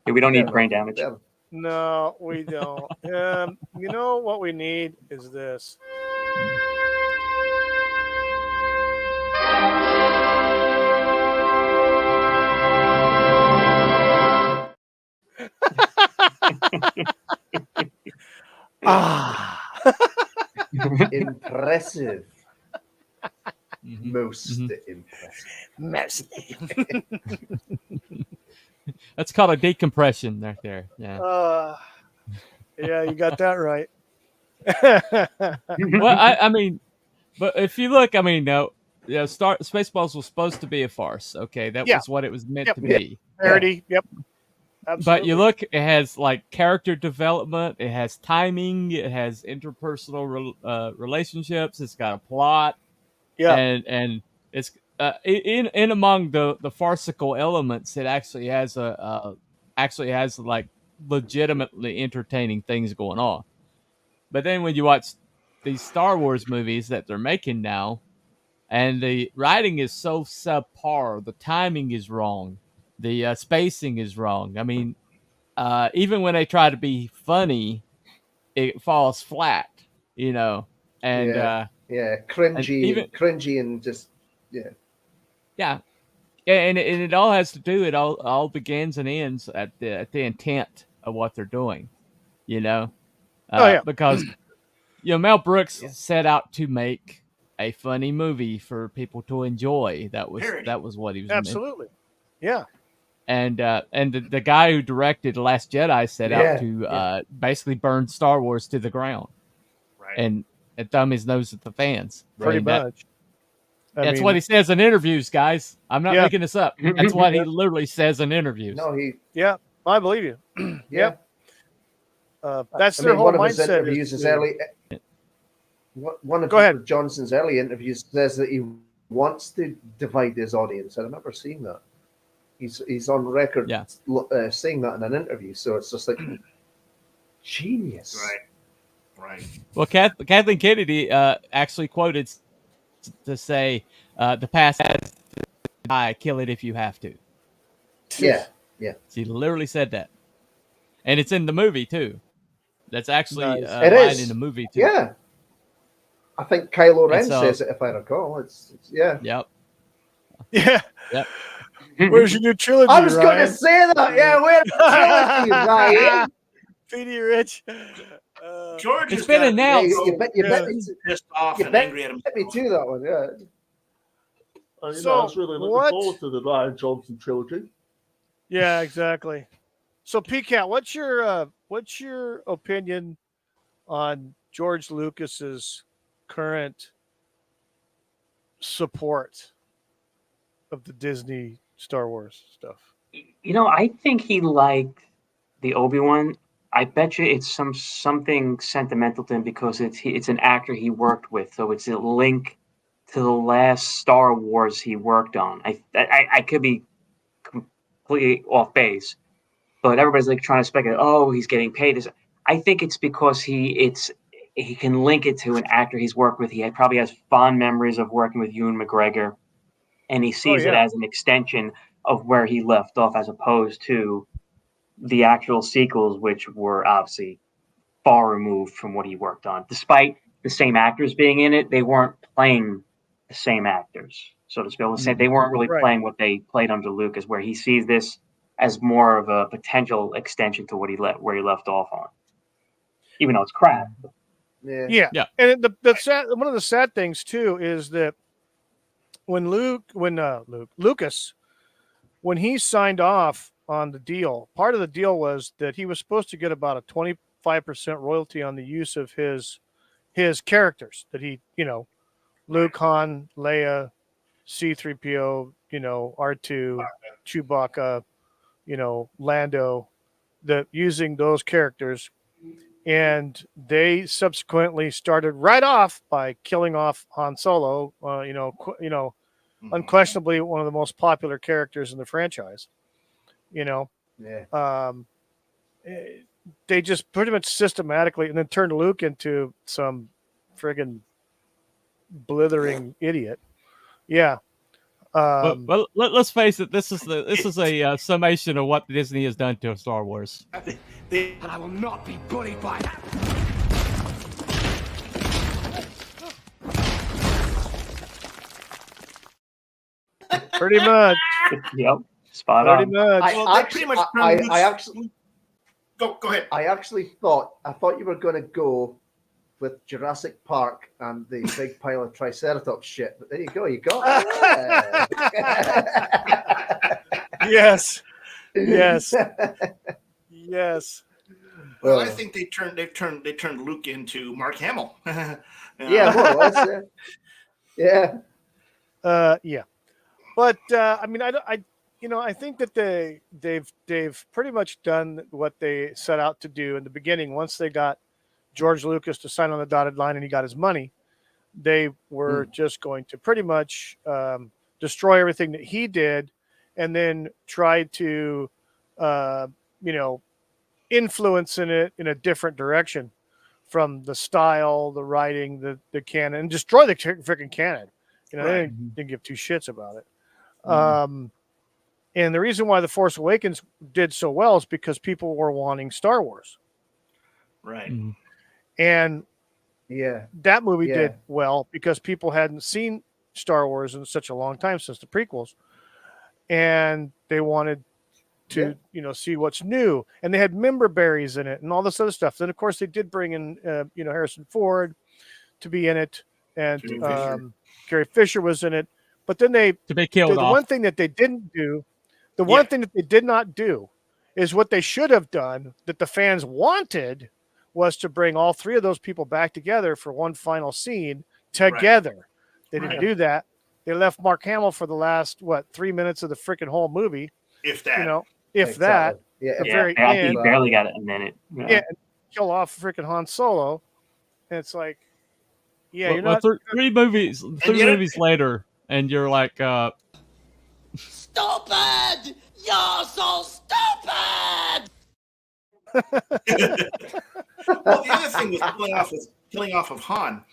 Yeah, we don't need Yeah, brain damage. yeah. No, we don't. You know what we need is this. Impressive. Mhm. Most Mhm. impressive. That's called a decompression right there. Yeah. Yeah, you got that right. Well, I mean, but if you look, I mean, no, Spaceballs was supposed to be a farce. Okay, that Yeah. was what it was meant Yep. to be. Parody. Yep. Absolutely. But you look, it has like character development, it has timing, it has interpersonal relationships, it's got a plot, Yeah. and it's in among the farcical elements, it actually has like legitimately entertaining things going on. But then when you watch these Star Wars movies that they're making now, and the writing is so subpar, the timing is wrong, the spacing is wrong. I mean, even when they try to be funny, it falls flat, you know. And Yeah. Cringy. even- And just yeah, and it all has to do. It all begins and ends at the intent of what they're doing, you know. Because Mel Brooks set out to make a funny movie for people to enjoy. That was what he was. Absolutely. Yeah. And the guy who directed Last Jedi set out to basically burn Star Wars to the ground, Right. and thumb his nose at the fans. Pretty And much. That's what he says in interviews, guys. I'm not making this up. That's what he literally says in interviews. no, he. Yeah, I believe you. Yeah. That's their whole one of his mindset. interviews is early. One of Go ahead. Johnson's early interviews says that he wants to divide his audience. I remember seeing that. He's on record saying that in an interview. So it's just like genius. Right. Well, Kathleen Kennedy actually quoted to say, "The past has to die. Kill it if you have to." Yeah. She literally said that, and it's in the movie too. That's actually Nice. a It line is. in the movie too. Yeah. I think Kylo Ren And so- says it, if I recall. It's yeah. Yep. Yeah. Yep. Where's your new trilogy? I was going to Ryan? say that. Yeah, where's the trilogy, Ryan? PD Rich. George It's has been got announced. You bet me pissed off you and bet- angry at him. me to that one. Yeah. I So, was really looking what- forward to the Ryan Johnson trilogy. Yeah, exactly. So, PCAT, what's your opinion on George Lucas's current support of the Disney Star Wars stuff? I think he liked the Obi-Wan. I bet you it's something sentimental to him because it's an actor he worked with, so it's a link to the last Star Wars he worked on. I could be completely off base, but everybody's like trying to speculate. Oh, he's getting paid. I think it's because he can link it to an actor he's worked with. Probably has fond memories of working with Ewan McGregor, and he sees it as an extension of where he left off, as opposed to the actual sequels, which were obviously far removed from what he worked on. Despite the same actors being in it, they weren't playing the same actors, so to speak. They weren't really playing what they played under Lucas, where he sees this as more of a potential extension to where he left off on, even though it's crap. Yeah. And one of the sad things too is that when Lucas, when he signed off on the deal, part of the deal was that he was supposed to get about a 25% royalty on the use of his characters that he, Luke, Han, Leia, C-3PO, R2, Chewbacca, Lando, using those characters. And they subsequently started right off by killing off Han Solo, unquestionably one of the most popular characters in the franchise. They just pretty much systematically, and then turned Luke into some friggin' blithering idiot. Yeah. Well, let's face it. This is a summation of what Disney has done to Star Wars. And I will not be bullied by that. Pretty much. Yep. Spot Pretty on. much. I actually go ahead. I thought you were going to go with Jurassic Park and the big pile of Triceratops shit, but there you go. You got it. Yes. Well, I think they turned Luke into Mark Hamill. Yeah, more or less. Yeah. Yeah. But I think that they've pretty much done what they set out to do in the beginning. Once they got George Lucas to sign on the dotted line and he got his money, they were just going to pretty much destroy everything that he did, and then try to influence in it in a different direction from the style, the writing, the canon, and destroy the freaking canon. They didn't give two shits about it. And the reason why The Force Awakens did so well is because people were wanting Star Wars. Right. And that movie Yeah. did well because people hadn't seen Star Wars in such a long time since the prequels. And they wanted to, see what's new. And they had member berries in it and all this other stuff. Then, of course, they did bring in, Harrison Ford to be in it. And Carrie Fisher was in it. But then to be killed off. One thing that they didn't do, one thing that they did not do is what they should have done that the fans wanted was to bring all three of those people back together for one final scene together. Right. They didn't do that. They left Mark Hamill for the last, 3 minutes of the freaking whole movie. If that. That. Yeah, the very end. He barely got a minute. Yeah, and kill off freaking Han Solo. And it's like, you're not... Three movies later, and you're like... Stupid! You're so stupid! Well, the other thing was killing off of Han.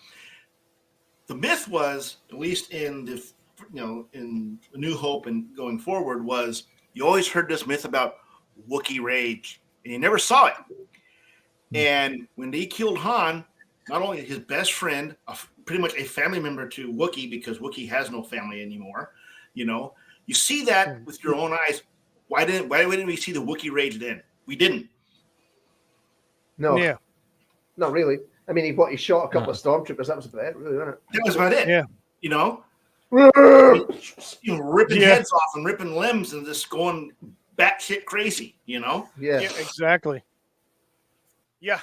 The myth was, at least in the in New Hope and going forward, was you always heard this myth about Wookiee rage, and you never saw it. And when they killed Han, not only his best friend, pretty much a family member to Wookiee, because Wookiee has no family anymore, you see that with your own eyes. Why didn't we see the Wookiee rage then? We didn't. No. Yeah. Not really. I mean, he shot a couple of stormtroopers. That was about it, really, wasn't it? That was about it. Yeah. Ripping heads off and ripping limbs and just going batshit crazy. Yeah. Exactly. Yeah.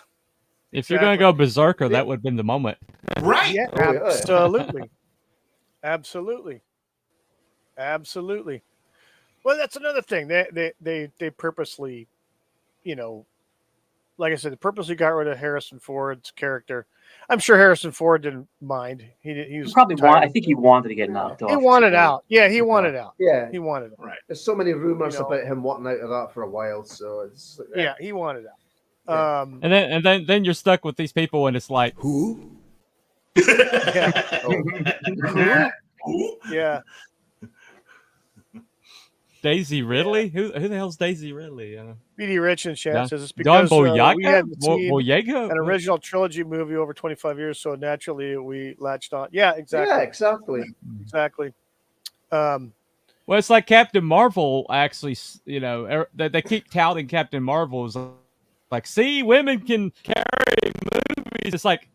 If you're going to go berserker, that would have been the moment. Right. Yeah, absolutely. Absolutely. Well, that's another thing. They purposely, like I said, purposely got rid of Harrison Ford's character. I'm sure Harrison Ford didn't mind. He was Probably tired. I think he wanted to get knocked off. He wanted out. Yeah, he wanted out. Yeah, He wanted out. Right. there's so many rumors You know. about him wanting out of that for a while. So it's Yeah, he wanted out. Yeah. And then you're stuck with these people, and it's like, Who? Yeah. Yeah. Daisy Ridley? Who the hell's Daisy Ridley? B.D. Rich and chat Don- says it's Don because we Boyega? hadn't seen Boyega? an original trilogy movie over 25 years, so naturally we latched on. Yeah, exactly. Yeah, exactly. Exactly. Well, it's like Captain Marvel. Actually, they keep touting Captain Marvel as like, see, women can carry movies. It's like,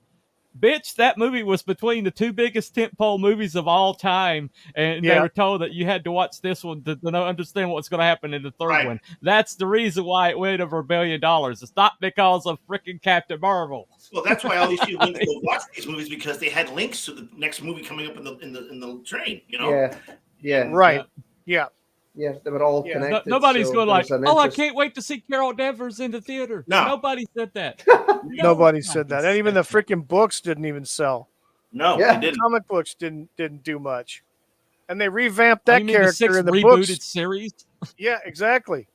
bitch, that movie was between the two biggest tentpole movies of all time, and they were told that you had to watch this one to understand what's going to happen in the third one. That's the reason why it went over $1 billion. It's not because of freaking Captain Marvel. Well, that's why all these people went to go watch these movies, because they had links to the next movie coming up in the train. You know. Yeah. Right. Yeah. Yeah, they were all connected. Nobody's so going there like, was an oh, I interest. can't wait to see Carol Danvers in the theater. No. Nobody said that. Nobody said that. And even the freaking books didn't even sell. No, Yeah. they didn't. Comic books didn't do much. And they revamped that You mean the character sixth in the rebooted books. series? Yeah, exactly.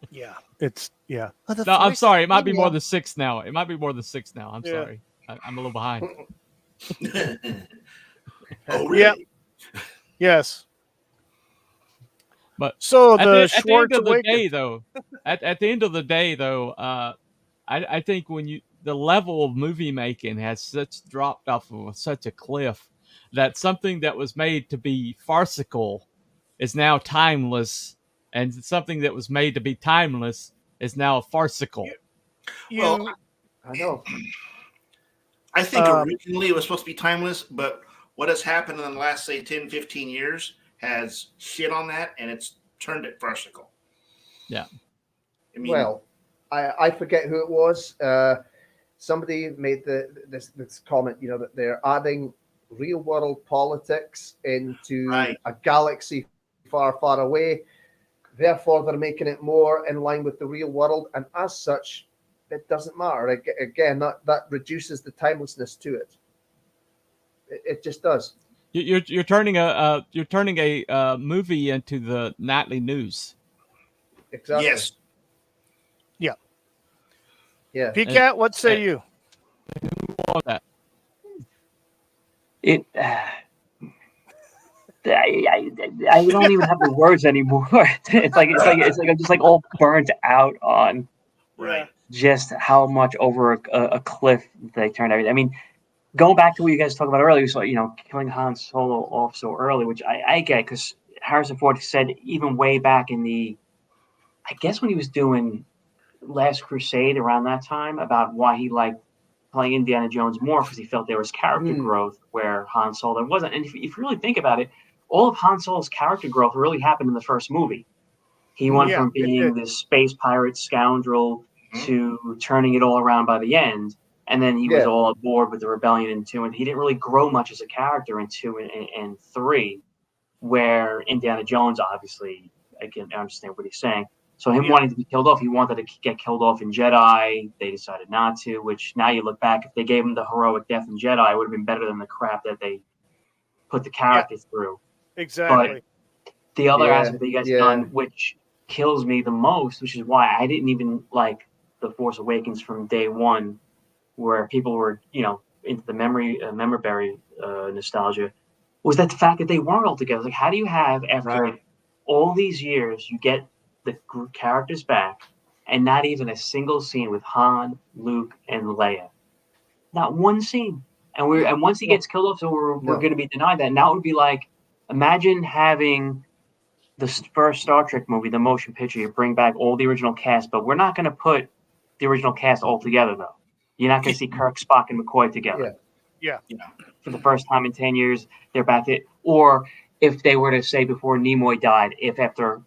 Yeah. It's No, I'm sorry. It might be more than 6 now. It might be more than 6 now. I'm sorry. I'm a little behind. Oh, really? Yeah. Yes. But so at the the end of the Schwartz day, though, at the end of the day, though, I think the level of movie making has dropped off of such a cliff that something that was made to be farcical is now timeless, and something that was made to be timeless is now farcical. Well, I know. I think originally it was supposed to be timeless, but what has happened in the last, say, 10, 15 years has shit on that, and it's turned it farcical. Yeah. I mean, Well, I forget who it was. Somebody made this comment, that they're adding real world politics into a galaxy far, far away. Therefore, they're making it more in line with the real world, and as such, it doesn't matter. Again, that reduces the timelessness to it. It just does. You're turning a movie into the nightly news. Exactly. yes. Yeah. Yeah. PCAT, what say you? That. It. I don't even have the words anymore. It's like I'm just like all burnt out on Right. just how much over a cliff they turned everything. I mean, going back to what you guys talked about earlier, so killing Han Solo off so early, which I get, because Harrison Ford said even way back in I guess when he was doing Last Crusade around that time, about why he liked playing Indiana Jones more, because he felt there was character growth where Han Solo wasn't. And if you really think about it, all of Han Solo's character growth really happened in the first movie. He went from being this space pirate scoundrel to turning it all around by the end. And then he was all aboard with the rebellion in 2, and he didn't really grow much as a character in 2 and 3, where Indiana Jones, obviously, I can understand what he's saying. So him wanting to be killed off, he wanted to get killed off in Jedi. They decided not to, which now you look back, if they gave him the heroic death in Jedi, it would have been better than the crap that they put the character through. Exactly. But the other aspect that you guys done, which kills me the most, which is why I didn't even like The Force Awakens from day one, where people were, into the memory nostalgia, was that the fact that they weren't all together. Like, how do you have, after all these years, you get the characters back, and not even a single scene with Han, Luke, and Leia? Not one scene. And once he gets killed off, so we're going to be denied that. Now it would be like, imagine having the first Star Trek movie, the motion picture, you bring back all the original cast, but we're not going to put the original cast all together, though. You're not going to see Kirk, Spock, and McCoy together. Yeah. For the first time in 10 years, they're back there. Or if they were to say before Nimoy died, if after,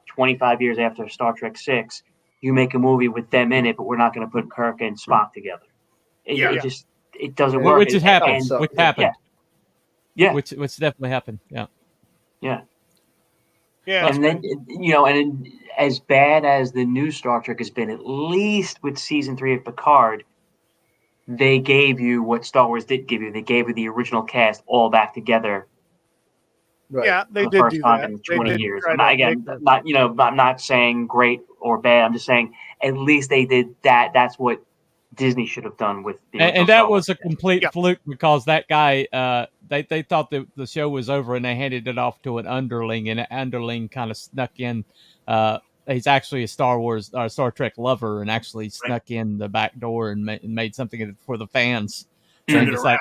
25 years after Star Trek 6, you make a movie with them in it, but we're not going to put Kirk and Spock together. It doesn't work. Which has happened. Which happened. Yeah. Which definitely happened. Yeah. Yeah. Yeah. And then, as bad as the new Star Trek has been, at least with season 3 of Picard, they gave you what Star Wars did give you. They gave you the original cast all back together. Right. Yeah, they For the did first do time that. in They 20 did years. try I'm not, to again, make the- not, I'm not saying great or bad. I'm just saying at least they did that. That's what Disney should have done with the original And Star that Wars was a cast. complete Yeah. fluke because that guy, they thought that the show was over and they handed it off to an underling, and an underling kind of snuck in. He's actually a Star Trek lover, and actually snuck in the back door and made something for the fans. Turned And it it's around. like,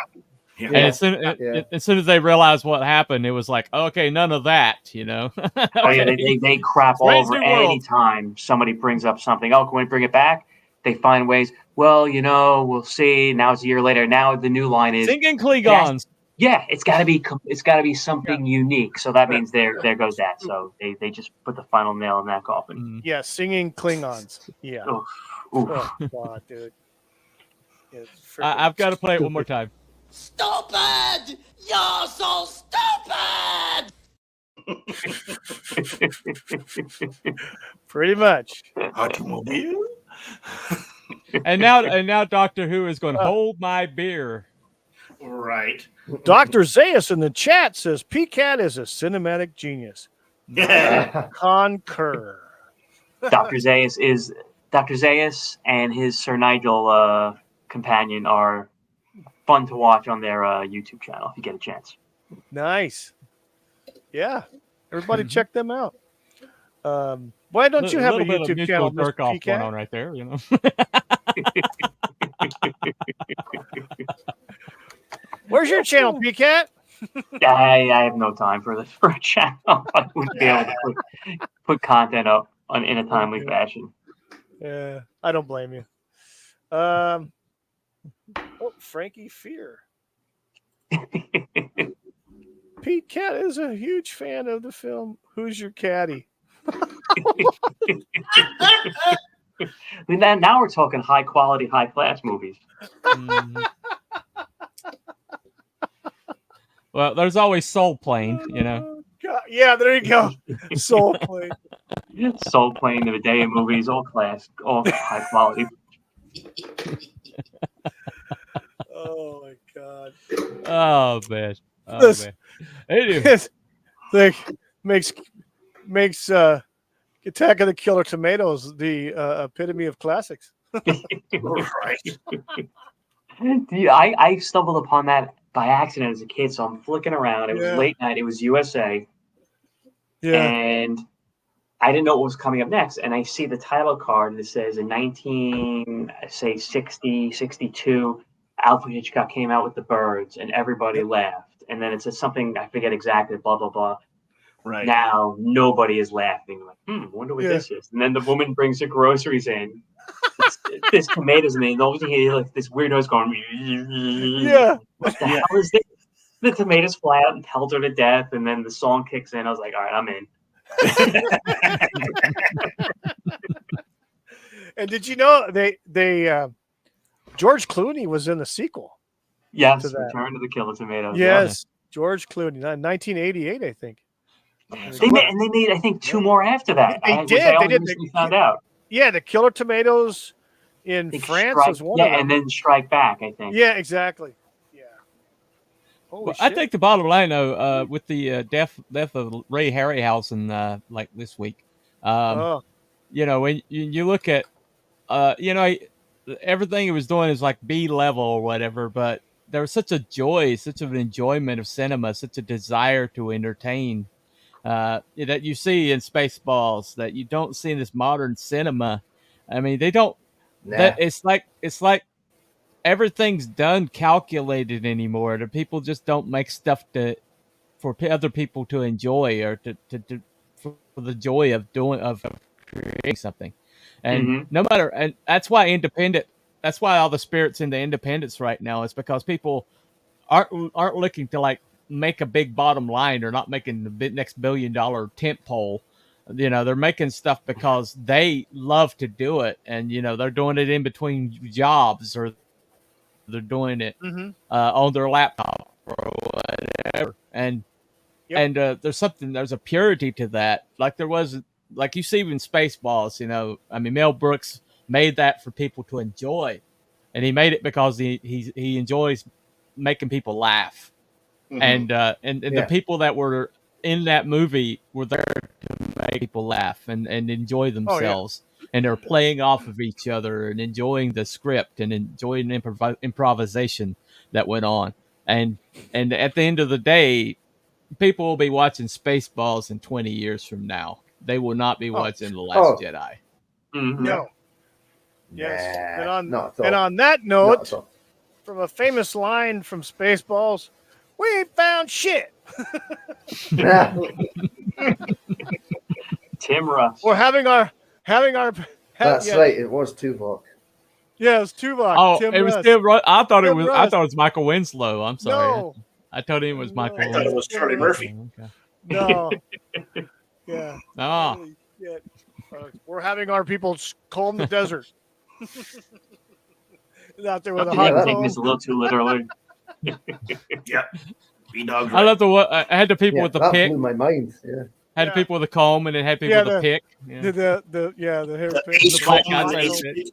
Yeah. and as soon as they realized what happened, it was like, okay, none of that, you know. Oh yeah, they crap all Strange over New World. any time somebody brings up something. Oh, can we bring it back? They find ways. Well, we'll see. Now it's a year later. Now the new line is Singing Klingons. it's got to be something unique. So that means there goes that. So they just put the final nail in that coffin. Yeah, singing Klingons. Yeah. Oof, oof. Oh God, dude. It's I've got to play it one more time. Stupid! You're so stupid! pretty much. Automobile. And now Doctor Who is going to hold my beer. Right. Dr. Zayas in the chat says PCAT is a cinematic genius. Concur. Dr. Zayas and his Sir Nigel companion are fun to watch on their YouTube channel if you get a chance. Nice. Yeah. Everybody check them out. Why don't you have a little bit of YouTube channel, mutual jerk Mr. off going PCAT? on right there, you know. Where's your channel, PCAT? I have no time for a channel. I wouldn't be able to put content up in a timely fashion. Yeah, I don't blame you. Oh, Frankie Fear. Pete Cat is a huge fan of the film Who's Your Caddy? Now we're talking high quality, high class movies. Well, there's always Soul Plane, you know. God, yeah, there you go. Soul Plane. Soul Plane, the Medea movies, all high quality. Oh my God. Oh man. Oh This- man. Anyway. It's like makes Attack of the Killer Tomatoes the epitome of classics. Right. Dude, I stumbled upon that by accident as a kid, so I'm flicking around. It was Yeah. late night. It was USA. Yeah. And I didn't know what was coming up next. And I see the title card that says in 1960, 62, Alfred Hitchcock came out with The Birds, and everybody laughed. And then it says something, I forget exactly, blah, blah, blah. Right. Now nobody is laughing. I'm like, wonder what this is. And then the woman brings the groceries in. There's tomatoes in it. And all you hear like this weird noise going. Yeah. What the hell is this? The tomatoes fly out and pelt her to death, and then the song kicks in. I was like, all right, I'm in. And did you know they George Clooney was in the sequel? Yes, to that. Return to the Killer Tomatoes. Yes, George Clooney, 1988, I think. They made, I think, 2 more after that. They which did. I They only did. recently found out. Yeah, the Killer Tomatoes in I think France Strike, was one of them. and then Strike Back, I think. Yeah, exactly. Yeah. Holy Well, shit. I think the bottom line, though, with the death of Ray Harryhausen, like this week, you know, when you look at, you know, everything he was doing is like B level or whatever, but there was such a joy, such an enjoyment of cinema, such a desire to entertain that you see in Spaceballs that you don't see in this modern cinema. I mean, they don't. Nah. That it's like everything's done calculated anymore. The people just don't make stuff for other people to enjoy or for the joy of creating something. And no matter, and that's why all the spirits into independence right now is because people aren't looking to like make a big bottom line or not making the next $1 billion tent pole. You know, they're making stuff because they love to do it, and you know they're doing it in between jobs or they're doing it on their laptop or whatever. And there's a purity to that, like there was like you see in Spaceballs, you know, I mean, Mel Brooks made that for people to enjoy, and he made it because he enjoys making people laugh, and the people that were in that movie were there to make people laugh and enjoy themselves. And they're playing off of each other and enjoying the script and enjoying improvisation that went on. And at the end of the day, people will be watching Spaceballs in 20 years from now. They will not be watching The Last Jedi. No. Yes. Nah, and on that note, from a famous line from Spaceballs, we ain't found shit. Tim Russ. We're having our. That's right. It was Tuvok. Yeah, it was Tuvok. Oh, Tim it was Russ. Tim Russ. I thought Tim it was. Russ. I thought it was Michael Winslow. I'm sorry. No. I told him it was Michael. I thought it was Charlie Murphy. Okay. No. Yeah. Oh. Holy shit. We're having our people comb the desert. Out there with a I hot take comb. this a little too literally. Yeah. B-Dog's I right. love I had the people with the that pick. blew my mind. Yeah. Had the people with the comb, and then had people with the pick. Yeah. The hair The pick. ace The black comb, guys the had ace it.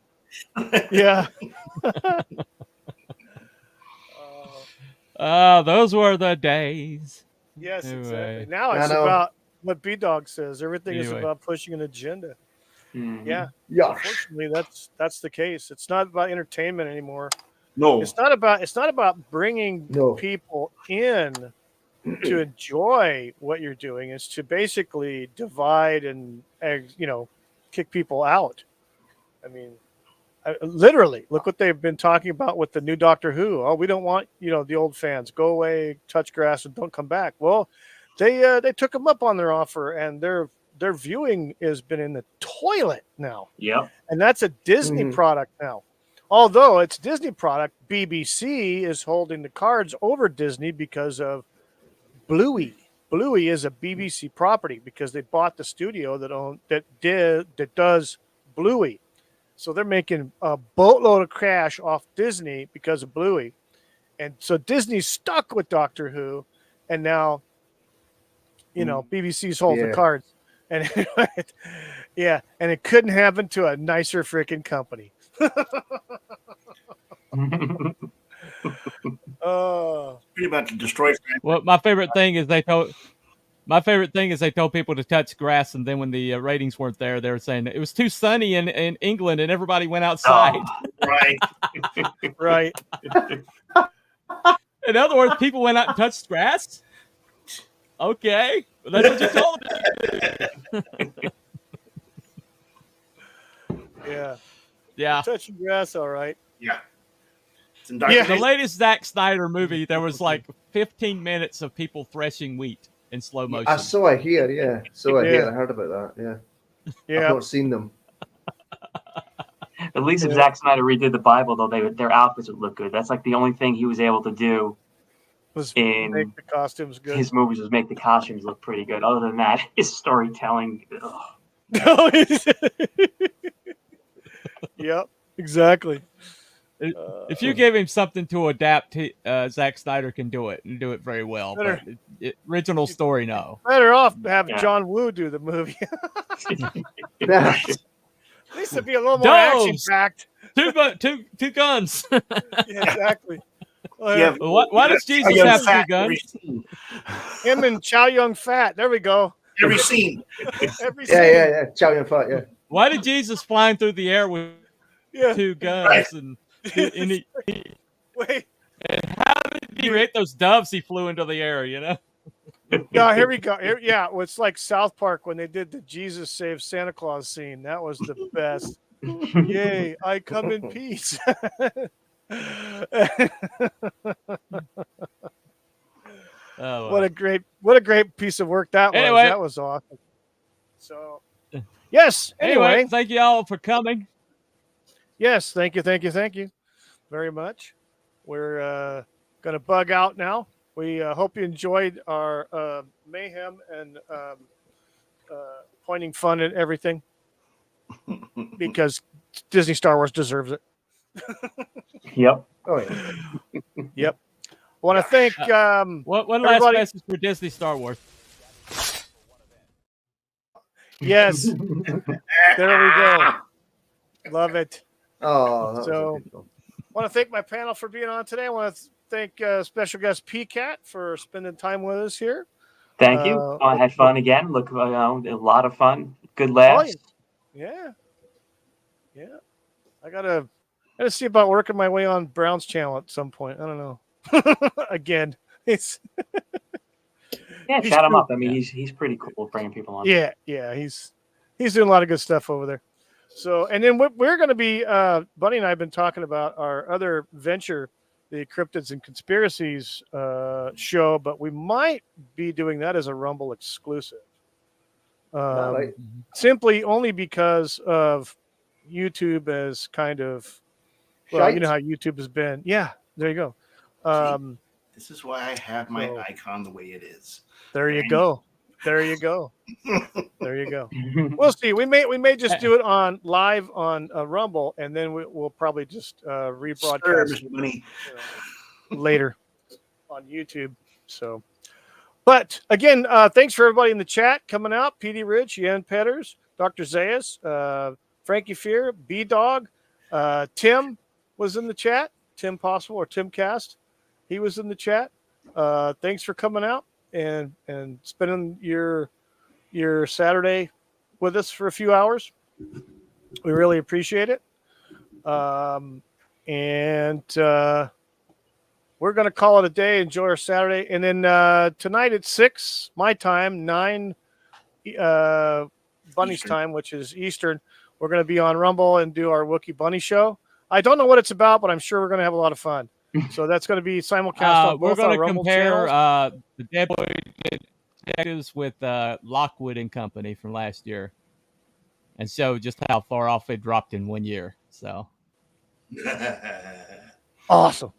pick. Yeah. Those were the days. Yes, Anyway. exactly. Now I it's know. about what B-Dog says. Everything is Anyway. about pushing an agenda. Yeah. Yeah. Unfortunately, that's the case. It's not about entertainment anymore. No. It's not about bringing people in to enjoy what you're doing. It's to basically divide and kick people out. I mean, literally, look what they've been talking about with the new Doctor Who. Oh, we don't want the old fans. Go away, touch grass, and don't come back. Well, they took them up on their offer, and their viewing has been in the toilet now. Yep. And that's a Disney product now. Although it's Disney product, BBC is holding the cards over Disney because of Bluey. Bluey is a BBC property because they bought the studio that does Bluey. So they're making a boatload of cash off Disney because of Bluey. And so Disney's stuck with Doctor Who, and now BBC's holding the cards. And and it couldn't happen to a nicer freaking company. Pretty about to destroy. Well, my favorite thing is they told people to touch grass, and then when the ratings weren't there, they were saying it was too sunny in England, and everybody went outside. Oh, right. Right. In other words, people went out and touched grass. Okay, that's what you told me. Yeah. Yeah. Touching grass, all right. Yeah. The latest Zack Snyder movie, there was like 15 minutes of people threshing wheat in slow motion. I saw it here. Yeah. Here. I heard about that. Yeah. Yeah. I've not seen them. At least if Zack Snyder redid the Bible, though, their outfits would look good. That's like the only thing he was able to do was in make the costumes good. his movies was make the costumes look pretty good. Other than that, his storytelling. Yep, exactly. If you give him something to adapt, Zack Snyder can do it and do it very well. But original story, no. Better off have John Woo do the movie. At least it'd be a little more action-packed. Two guns. Yeah, exactly. Why does Jesus have two guns? Him and Chow Yun Fat. There we go. Every scene. Every scene. Yeah. Chow Yun Fat. Yeah. Why did Jesus flying through the air with two guns? Right. And Wait. And how did he rate those doves he flew into the air? Yeah, here we go. Well, it's like South Park when they did the Jesus Saves Santa Claus scene. That was the best. Yay, I come in peace. What a great piece of work that was. Anyway. That was awesome. So, yes. Anyway, thank you all for coming. Yes, thank you very much. We're going to bug out now. We hope you enjoyed our mayhem and pointing fun at everything because Disney Star Wars deserves it. Yep. Oh yeah. Yep. I want to thank one last message for Disney Star Wars. Yes. There we go. Love it. Oh, that was a So, good one. I want to thank my panel for being on today. I want to thank special guest PCAT for spending time with us here. Thank you. I had fun again. Look, a lot of fun. Good laughs. Yeah. I gotta see about working my way on Brown's channel at some point. I don't know. Again, it's Chat him up. I mean, he's pretty cool bringing people on. Yeah, he's doing a lot of good stuff over there. So, and then we're going to be, Bunny and I have been talking about our other venture, the Cryptids and Conspiracies show, but we might be doing that as a Rumble exclusive. Right. Simply only because of YouTube as kind of, well, you know how YouTube has been. Yeah, there you go. This is why I have my icon the way it is. There you go. There you go. There you go. We'll see. We may just do it on live on Rumble, and then we'll probably just rebroadcast later on YouTube. So, but again, thanks for everybody in the chat coming out. PD Rich, Yen Petters, Dr. Zayas, Frankie Fear, B Dog, Tim was in the chat. Tim Possible or Tim Cast, he was in the chat. Thanks for coming out and spending your Saturday with us for a few hours. We really appreciate it. And we're going to call it a day. Enjoy our Saturday. And then tonight at 6 my time, 9 Bunny's time, which is Eastern, we're going to be on Rumble and do our Wookiee Bunny show. I don't know what it's about, but I'm sure we're going to have a lot of fun. So that's going to be simulcast on both our Rumble channels. We're going to compare the Dead Boy Detectives with Lockwood and Company from last year, and show just how far off they dropped in 1 year. So awesome.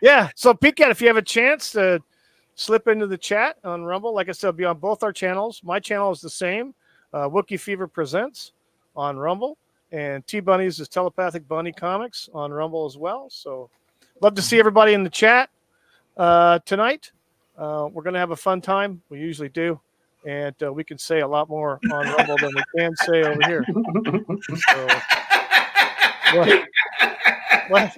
Yeah. So PCAT, if you have a chance to slip into the chat on Rumble, like I said, it'll be on both our channels. My channel is the same, Wookiee Fever Presents on Rumble, and T Bunny's is Telepathic Bunny Comics on Rumble as well. So love to see everybody in the chat tonight. We're going to have a fun time. We usually do. And we can say a lot more on Rumble than we can say over here. So, what? Wait,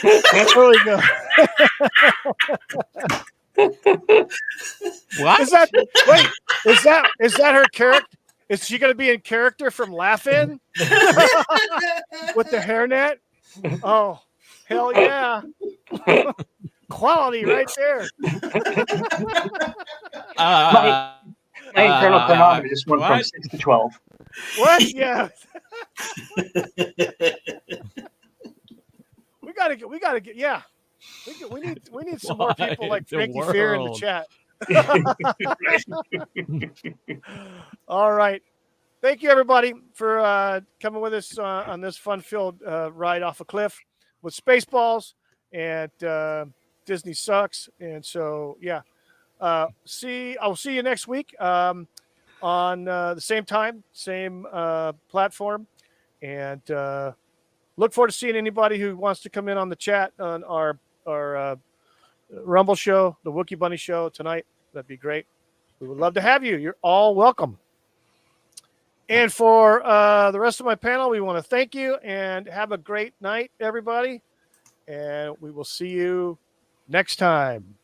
there we go. What? Is that her character? Is she going to be in character from Laugh-In with the hairnet? Oh, hell yeah. Quality right there. My internal chronometer just went from 6 to 12. What? Yeah. We gotta get. Yeah. We need some more people like Frankie Fear in the chat. All right. Thank you, everybody, for coming with us on this fun-filled ride off a cliff with Spaceballs and Disney Sucks. And so, yeah. I'll see you next week on the same time, same platform. And look forward to seeing anybody who wants to come in on the chat on our Rumble show, the Wookiee Bunny show tonight. That'd be great. We would love to have you. You're all welcome. And for the rest of my panel, we want to thank you and have a great night, everybody. And we will see you next time.